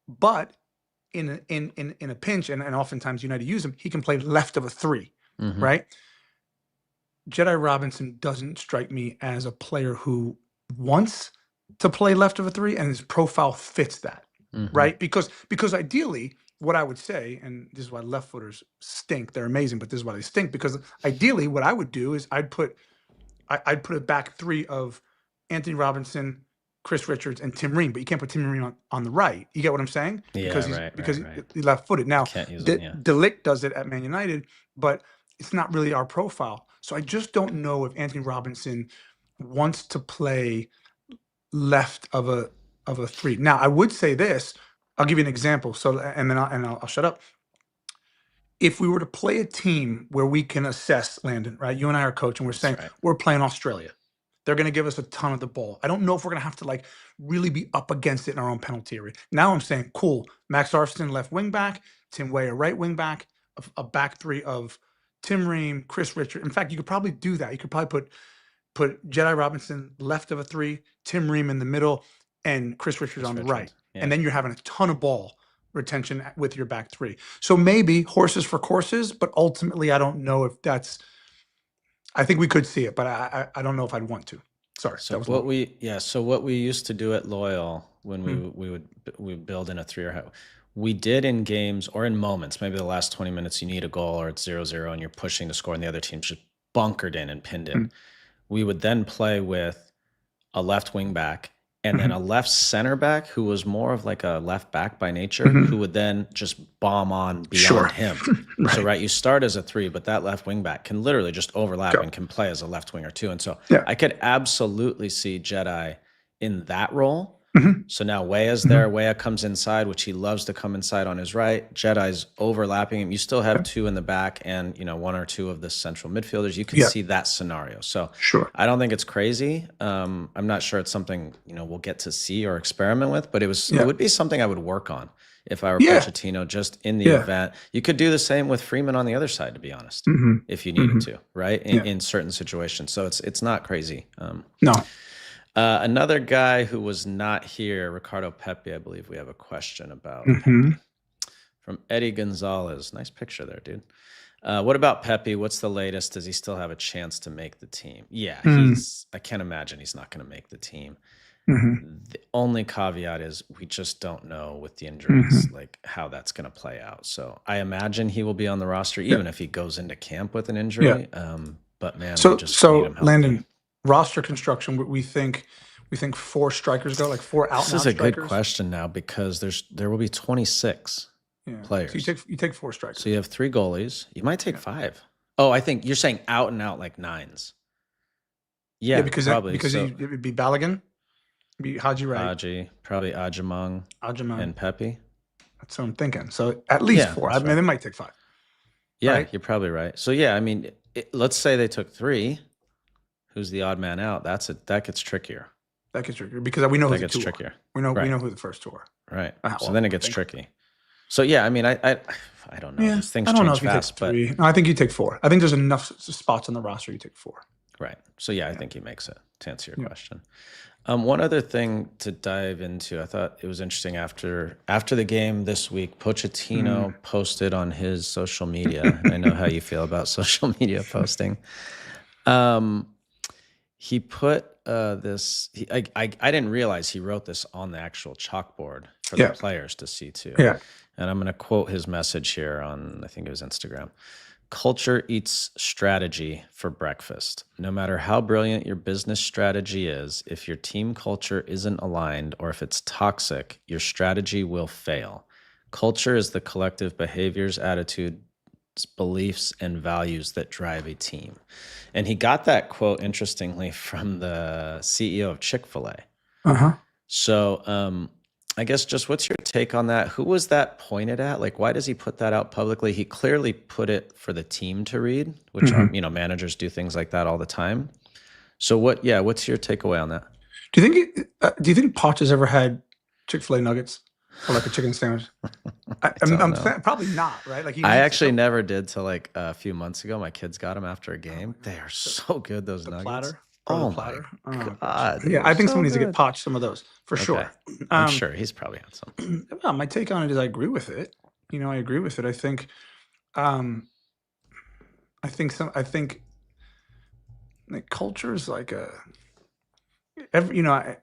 [SPEAKER 1] but in a pinch, and oftentimes United use him, he can play left of a 3. Right? Jedi Robinson doesn't strike me as a player who wants to play left of a 3, and his profile fits that, right? Because ideally, what I would say, and this is why left footers stink, they're amazing, but this is why they stink, because ideally what I would do is I'd put a back 3 of Anthony Robinson, Chris Richards, and Tim Ream, but you can't put Tim Ream on the right. You get what I'm saying? Because
[SPEAKER 2] Yeah, right.
[SPEAKER 1] he's left-footed. Now,
[SPEAKER 2] Can't use
[SPEAKER 1] De
[SPEAKER 2] it, yeah.
[SPEAKER 1] Ligt does it at Man United, but it's not really our profile. So I just don't know if Anthony Robinson wants to play left of a 3. Now, I would say this. I'll give you an example. So, and then I'll shut up. If we were to play a team where we can assess, Landon, right? You and I are coaching. We're saying we're playing Australia. They're going to give us a ton of the ball. I don't know if we're going to have to like really be up against it in our own penalty area. Now I'm saying, cool. Max Arston left wing back, Tim Weah right wing back, a back 3 of Tim Ream, Chris Richard. In fact, you could probably do that. You could probably put Jedi Robinson left of a 3, Tim Ream in the middle, and Chris Richards on the right. Yeah. And then you're having a ton of ball retention with your back 3. So maybe horses for courses, but ultimately I don't know if that's. I think we could see it, but I don't know if I'd want to. Sorry.
[SPEAKER 2] So what we used to do at Loyal when we would build in a 3 or we did in games or in moments, maybe the last 20 minutes you need a goal or it's 0-0 and you're pushing to score and the other team's just bunkered in and pinned it. We would then play with a left wing back and then a left center back who was more of like a left back by nature, who would then just bomb on beyond him. Right. So, you start as a 3, but that left wing back can literally just overlap and can play as a left winger too. And so I could absolutely see Jedi in that role. So now Weah's there. Weah comes inside, which he loves to come inside on his right. Jedi's overlapping him. You still have 2 in the back and, 1 or 2 of the central midfielders. You can see that scenario. So I don't think it's crazy. I'm not sure it's something, we'll get to see or experiment with, but it would be something I would work on if I were Pochettino, just in the event. You could do the same with Freeman on the other side, to be honest, if you needed to, right? In certain situations. So it's not crazy.
[SPEAKER 1] No.
[SPEAKER 2] Another guy who was not here, Ricardo Pepe, I believe we have a question about Pepe. From Eddie Gonzalez. Nice picture there, dude. What about Pepe? What's the latest? Does he still have a chance to make the team? Yeah, I can't imagine he's not going to make the team. The only caveat is we just don't know with the injuries, like how that's going to play out. So I imagine he will be on the roster, even if he goes into camp with an injury. But man, we just need him healthy.
[SPEAKER 1] Landon, roster construction, we think 4 strikers go, like 4 out.
[SPEAKER 2] This is a good question now because there will be 26 players.
[SPEAKER 1] So you take 4 strikers.
[SPEAKER 2] So you have 3 goalies. You might take 5. Oh, I think you're saying out and out like 9s. Yeah,
[SPEAKER 1] because
[SPEAKER 2] probably.
[SPEAKER 1] It would be Balogun, be Haji Wright,
[SPEAKER 2] probably Ajamong, and Pepe.
[SPEAKER 1] That's what I'm thinking. So at least 4. I mean, they might take 5.
[SPEAKER 2] Yeah, right? You're probably right. So yeah, I mean, let's say they took 3. Who's the odd man out? That gets trickier.
[SPEAKER 1] That gets trickier because we know who
[SPEAKER 2] that gets trickier.
[SPEAKER 1] We know who the first 2 are.
[SPEAKER 2] Right. So then it gets tricky. So yeah, I mean, I don't know.
[SPEAKER 1] Yeah,
[SPEAKER 2] things
[SPEAKER 1] I don't know
[SPEAKER 2] change
[SPEAKER 1] if
[SPEAKER 2] fast,
[SPEAKER 1] you take 3. No, I think you take 4. I think there's enough spots on the roster. You take 4.
[SPEAKER 2] Right. So yeah, I think he makes it. To answer your question. One other thing to dive into, I thought it was interesting after the game this week, Pochettino posted on his social media. I know how you feel about social media posting. He put this. I didn't realize he wrote this on the actual chalkboard for the players to see too.
[SPEAKER 1] Yeah.
[SPEAKER 2] And I'm going to quote his message here on, I think it was Instagram. Culture eats strategy for breakfast. No matter how brilliant your business strategy is, if your team culture isn't aligned or if it's toxic, your strategy will fail. Culture is the collective behaviors, attitudes, beliefs, and values that drive a team. And he got that quote, interestingly, from the CEO of Chick-fil-A. So I guess just what's your take on that? Who was that pointed at? Like, why does he put that out publicly? He clearly put it for the team to read, which are, managers do things like that all the time. So what's your takeaway on that?
[SPEAKER 1] Do you think Poch has ever had Chick-fil-A nuggets or like a chicken sandwich? I'm probably not, right? Like
[SPEAKER 2] I actually never did till like a few months ago. My kids got them after a game. They are so good, those nuggets.
[SPEAKER 1] Platter.
[SPEAKER 2] Oh,
[SPEAKER 1] platter.
[SPEAKER 2] My God.
[SPEAKER 1] Yeah, I think someone needs to get Poch some of those for sure.
[SPEAKER 2] I'm sure he's probably had some.
[SPEAKER 1] Well, my take on it is I agree with it. I agree with it. I think like culture is like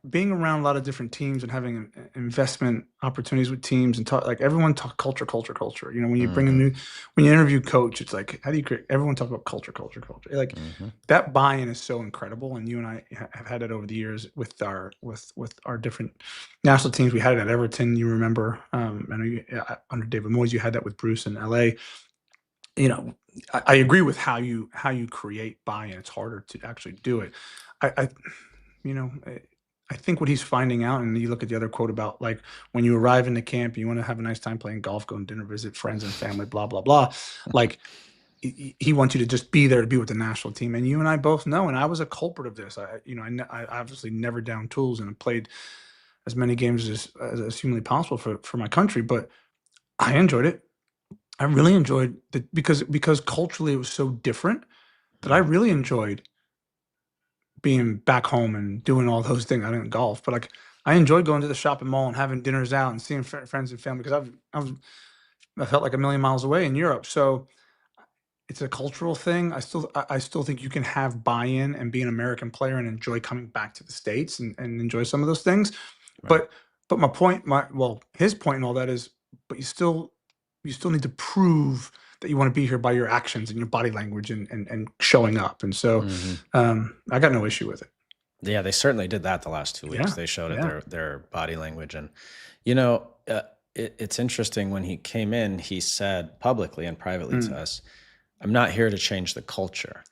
[SPEAKER 1] being around a lot of different teams and having investment opportunities with teams and talk, like everyone talk culture, culture, culture. When you bring when you interview coach, it's like, how do you create? Everyone talk about culture, culture, culture. Like that buy-in is so incredible. And you and I have had it over the years with our different national teams. We had it at Everton. You remember? I know under David Moyes, you had that with Bruce in LA. I agree with how you create buy-in. It's harder to actually do it. I you know, I think what he's finding out, and you look at the other quote about like when you arrive in the camp, you want to have a nice time playing golf, go and dinner, visit friends and family, blah blah blah. Like he wants you to just be there to be with the national team, and you and I both know. And I was a culprit of this. I obviously never down tools and played as many games as humanly possible for my country, but I enjoyed it. I really enjoyed it because culturally it was so different that I really enjoyed being back home and doing all those things. I didn't golf, but like I enjoyed going to the shopping mall and having dinners out and seeing friends and family because I felt like a million miles away in Europe. So it's a cultural thing. I still think you can have buy-in and be an American player and enjoy coming back to the States and enjoy some of those things.
[SPEAKER 2] Right.
[SPEAKER 1] But his point and all that is, but you still need to prove that you want to be here by your actions and your body language and showing up. And so I got no issue with it.
[SPEAKER 2] Yeah, they certainly did that the last 2 weeks. They showed it, their body language. And, it's interesting when he came in, he said publicly and privately to us, I'm not here to change the culture.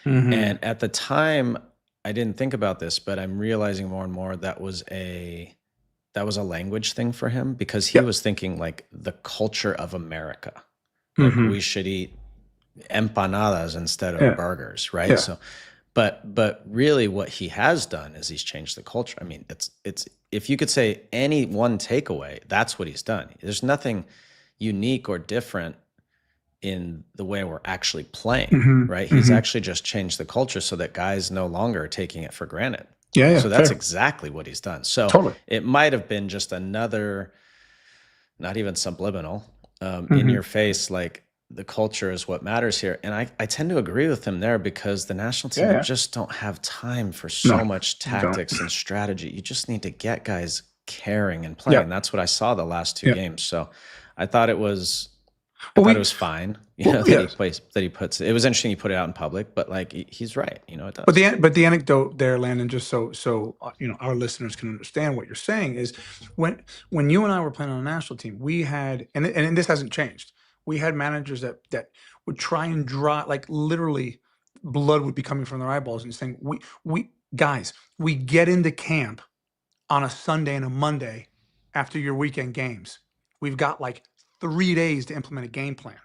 [SPEAKER 2] And at the time, I didn't think about this, but I'm realizing more and more that was a language thing for him because he was thinking like the culture of America. Like we should eat empanadas instead of burgers, right?
[SPEAKER 1] Yeah.
[SPEAKER 2] So, but really what he has done is he's changed the culture. I mean, it's if you could say any one takeaway, that's what he's done. There's nothing unique or different in the way we're actually playing, right? He's actually just changed the culture so that guys no longer are taking it for granted.
[SPEAKER 1] Yeah.
[SPEAKER 2] So that's exactly what he's done. So it might have been just another, not even subliminal, in your face, like the culture is what matters here. And I tend to agree with him there because the national team just don't have time for so much tactics and strategy. You just need to get guys caring and playing. That's what I saw the last two games. So I thought it was it was fine, that he puts it. It was interesting he put it out in public, but like he's right, it does.
[SPEAKER 1] But the anecdote there, Landon, just so our listeners can understand what you're saying is when you and I were playing on a national team, we had and this hasn't changed. We had managers that would try and draw, like literally blood would be coming from their eyeballs and saying, we guys, we get into camp on a Sunday and a Monday after your weekend games. We've got like 3 days to implement a game plan,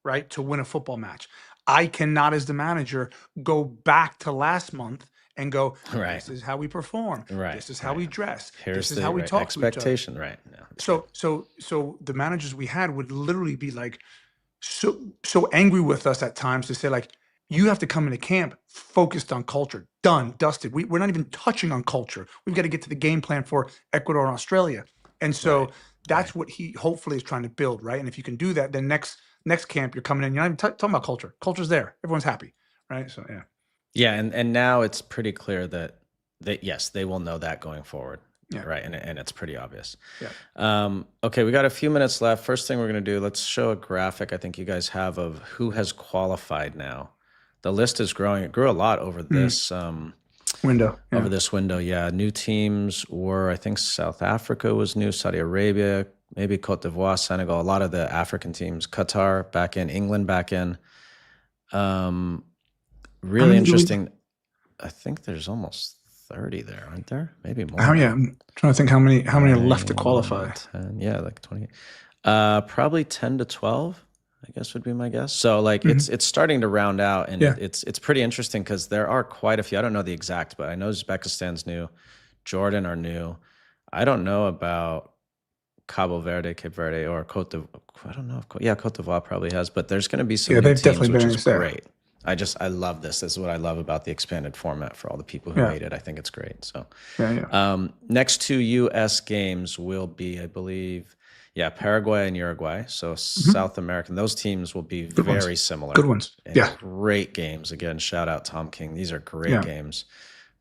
[SPEAKER 1] right? To win a football match. I cannot, as the manager, go back to last month and go, this is how we perform. This is how we dress. This is how we talk
[SPEAKER 2] expectation,
[SPEAKER 1] to each other.
[SPEAKER 2] Right.
[SPEAKER 1] So the managers we had would literally be like so angry with us at times to say like, you have to come into camp focused on culture. Done, dusted. We're not even touching on culture. We've got to get to the game plan for Ecuador and Australia. And so that's what he hopefully is trying to build, right? And if you can do that, then next camp you're coming in, you're not even talking about culture. Culture's there. Everyone's happy, right? So
[SPEAKER 2] yeah, and now it's pretty clear that yes, they will know that going forward, right? And it's pretty obvious. Okay, we got a few minutes left. First thing we're going to do, let's show a graphic I think you guys have of who has qualified now. The list is growing. It grew a lot over this
[SPEAKER 1] window.
[SPEAKER 2] Over this window, New teams were, I think South Africa was new, Saudi Arabia, maybe Cote d'Ivoire, Senegal, a lot of the African teams, Qatar back in, England back in. Really interesting. I think there's almost 30 there, aren't there? Maybe more.
[SPEAKER 1] I'm trying to think how many are left to qualify.
[SPEAKER 2] 10, like 20. Probably 10 to 12. I guess would be my guess. So like it's starting to round out, and it's pretty interesting because there are quite a few. I don't know the exact, but I know Uzbekistan's new, Jordan are new. I don't know about Cape Verde, or Cote d'Ivoire. I don't know. Cote d'Ivoire probably has, but there's going to be some new teams, which is great. I love this. This is what I love about the expanded format for all the people who made it. I think it's great. So next 2 U.S. games will be, I believe, Paraguay and Uruguay. So South American, those teams will be very similar.
[SPEAKER 1] Good ones.
[SPEAKER 2] And great games. Again, shout out Tom King. These are great games.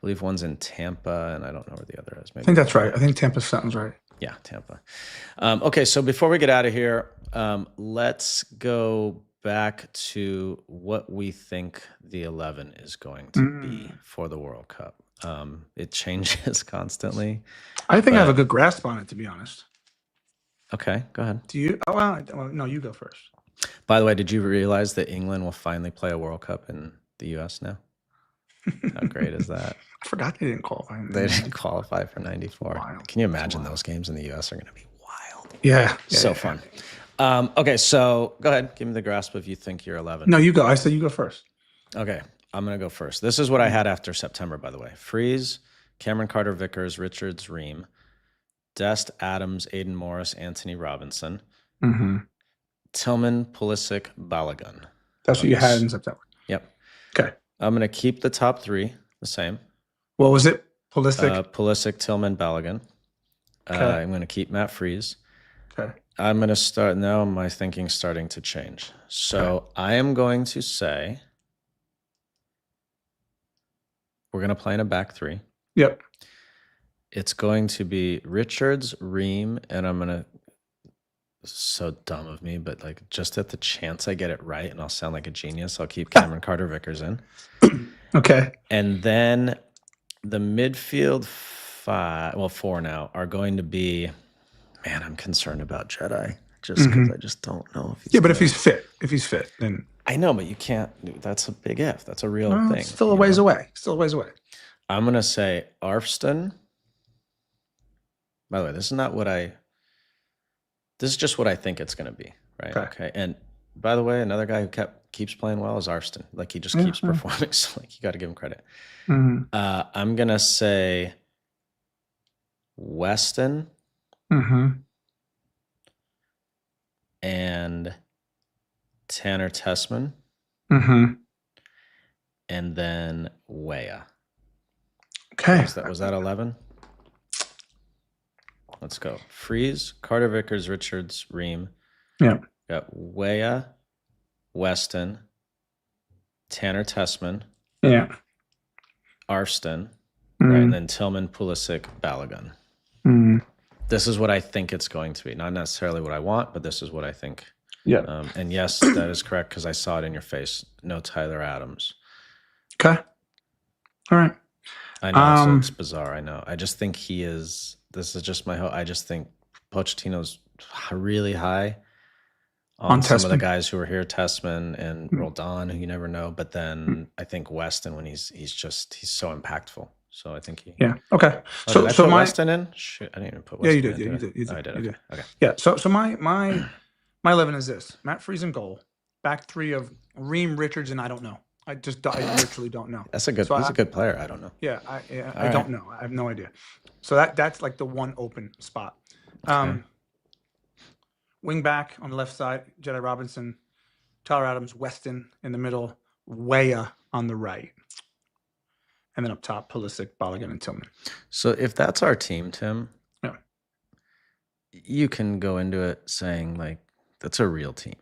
[SPEAKER 2] believe one's in Tampa, and I don't know where the other is. Maybe
[SPEAKER 1] I think that's right. I think Tampa sounds right.
[SPEAKER 2] Yeah, Tampa. Okay, so before we get out of here, let's go back to what we think the 11 is going to be for the World Cup. It changes constantly.
[SPEAKER 1] I think I have a good grasp on it, to be honest.
[SPEAKER 2] Okay, go ahead.
[SPEAKER 1] Do you? Oh, well, no, you go first.
[SPEAKER 2] By the way, did you realize that England will finally play a World Cup in the U.S. now? How great is that?
[SPEAKER 1] I forgot they didn't qualify.
[SPEAKER 2] They didn't qualify for 94. Can you imagine those games in the U.S. are going to be wild?
[SPEAKER 1] Yeah.
[SPEAKER 2] So fun. Okay, so go ahead. Give me the grasp if you think you're 11.
[SPEAKER 1] No, you go. I said you go first.
[SPEAKER 2] Okay, I'm going to go first. This is what I had after September, by the way. Freeze, Cameron Carter-Vickers, Richards, Ream, Dest, Adams, Aiden Morris, Anthony Robinson, Tillman, Pulisic, Balogun.
[SPEAKER 1] That's what you had in September.
[SPEAKER 2] Yep.
[SPEAKER 1] Okay.
[SPEAKER 2] I'm going to keep the top three the same.
[SPEAKER 1] What was it? Pulisic?
[SPEAKER 2] Pulisic, Tillman, Balogun. Okay. I'm going to keep Matt Freeze.
[SPEAKER 1] Okay.
[SPEAKER 2] I'm going to start now. My thinking's starting to change. So I am going to say we're going to play in a back three.
[SPEAKER 1] Yep.
[SPEAKER 2] It's going to be Richards, Ream, and I'm going to, so dumb of me, but like just at the chance I get it right and I'll sound like a genius, I'll keep Cameron Carter-Vickers in.
[SPEAKER 1] Okay.
[SPEAKER 2] And then the midfield four now are going to be, man, I'm concerned about Jedi just because I just don't know if he's
[SPEAKER 1] but if he's fit, then
[SPEAKER 2] I know, but you can't. That's a big if. That's a real thing.
[SPEAKER 1] Still a ways away.
[SPEAKER 2] I'm gonna say Arfston. By the way, this is just what I think it's gonna be, right? Okay. And by the way, another guy who keeps playing well is Arfston. Like he just keeps performing. So like you got to give him credit. I'm gonna say Weston. And Tanner Tessman. And then Weah.
[SPEAKER 1] Okay.
[SPEAKER 2] Was that 11? Let's go. Freeze, Carter-Vickers, Richards, Ream.
[SPEAKER 1] Yeah.
[SPEAKER 2] Got Weah, Weston, Tanner Tessman.
[SPEAKER 1] Yeah.
[SPEAKER 2] Arfston. Right, and then Tillman, Pulisic, Balogun. This is what I think it's going to be. Not necessarily what I want, but this is what I think.
[SPEAKER 1] Yeah.
[SPEAKER 2] And yes, that is correct because I saw it in your face. No Tyler Adams.
[SPEAKER 1] Okay. All right.
[SPEAKER 2] I know it's bizarre. I know. I just think he is. This is just my hope. I just think Pochettino's really high on some of the guys who are here, Tessman and Roldan, who you never know. But then I think Weston, when he's so impactful. So I think he.
[SPEAKER 1] Yeah. Okay.
[SPEAKER 2] So did I put Weston in? Shit, I didn't even put Weston in.
[SPEAKER 1] Yeah, you did.
[SPEAKER 2] I did. Okay.
[SPEAKER 1] Yeah. So my 11 is this: Matt Freeze in goal, back three of Ream, Richards, and I don't know. I literally don't know.
[SPEAKER 2] That's a good. He's a good player. I don't know.
[SPEAKER 1] Yeah. I don't know. I have no idea. So that's like the one open spot. Wing back on the left side, Jedi Robinson, Tyler Adams, Weston in the middle, Weah on the right. And then up top, Pulisic, Balogun, and Tillman.
[SPEAKER 2] So if that's our team, Tim, you can go into it saying, like, that's a real team.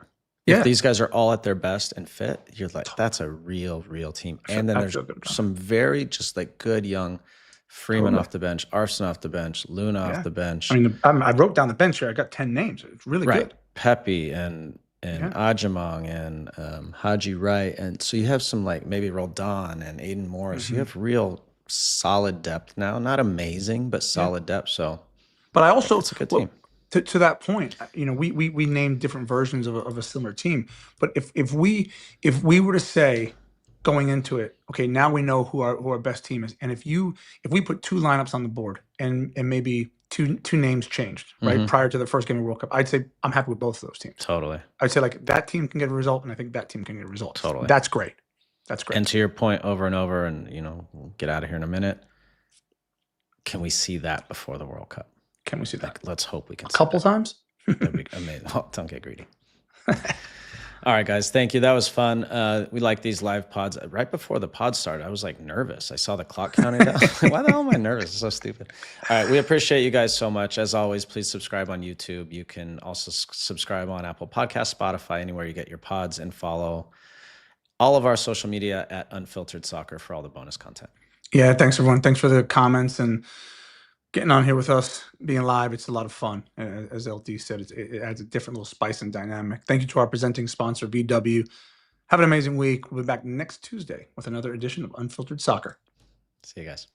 [SPEAKER 2] If these guys are all at their best and fit, you're like, that's a real team. And then there's some very just like good young Freeman off the bench, Arsenal off the bench, Luna off the bench.
[SPEAKER 1] I mean, I wrote down the bench here. I got 10 names. It's really good.
[SPEAKER 2] Pepe and Ajamong and Haji Wright. And so you have some like maybe Roldan and Aiden Morris. You have real solid depth now. Not amazing, but solid depth. So,
[SPEAKER 1] but I also,
[SPEAKER 2] it's a good team.
[SPEAKER 1] To that point, you know, we named different versions of a similar team. But if we were to say going into it, okay, now we know who our best team is, and if we put two lineups on the board and maybe two names changed right prior to the first game of World Cup, I'd say I'm happy with both of those teams.
[SPEAKER 2] Totally.
[SPEAKER 1] I'd say like that team can get a result, and I think that team can get a result.
[SPEAKER 2] Totally.
[SPEAKER 1] That's great. That's great.
[SPEAKER 2] And to your point over and over, and you know, we'll get out of here in a minute. Can we see that before the World Cup?
[SPEAKER 1] Can we see that?
[SPEAKER 2] Like, let's hope we can.
[SPEAKER 1] A couple times.
[SPEAKER 2] That'd be amazing. Oh, don't get greedy. All right, guys. Thank you. That was fun. We like these live pods. Right before the pod started, I was like nervous. I saw the clock counting down. Like, why the hell am I nervous? It's so stupid. All right. We appreciate you guys so much. As always, please subscribe on YouTube. You can also subscribe on Apple Podcasts, Spotify, anywhere you get your pods, and follow all of our social media at Unfiltered Soccer for all the bonus content.
[SPEAKER 1] Yeah, thanks everyone. Thanks for the comments and getting on here with us, being live. It's a lot of fun. As LT said, it adds a different little spice and dynamic. Thank you to our presenting sponsor, VW. Have an amazing week. We'll be back next Tuesday with another edition of Unfiltered Soccer.
[SPEAKER 2] See you guys.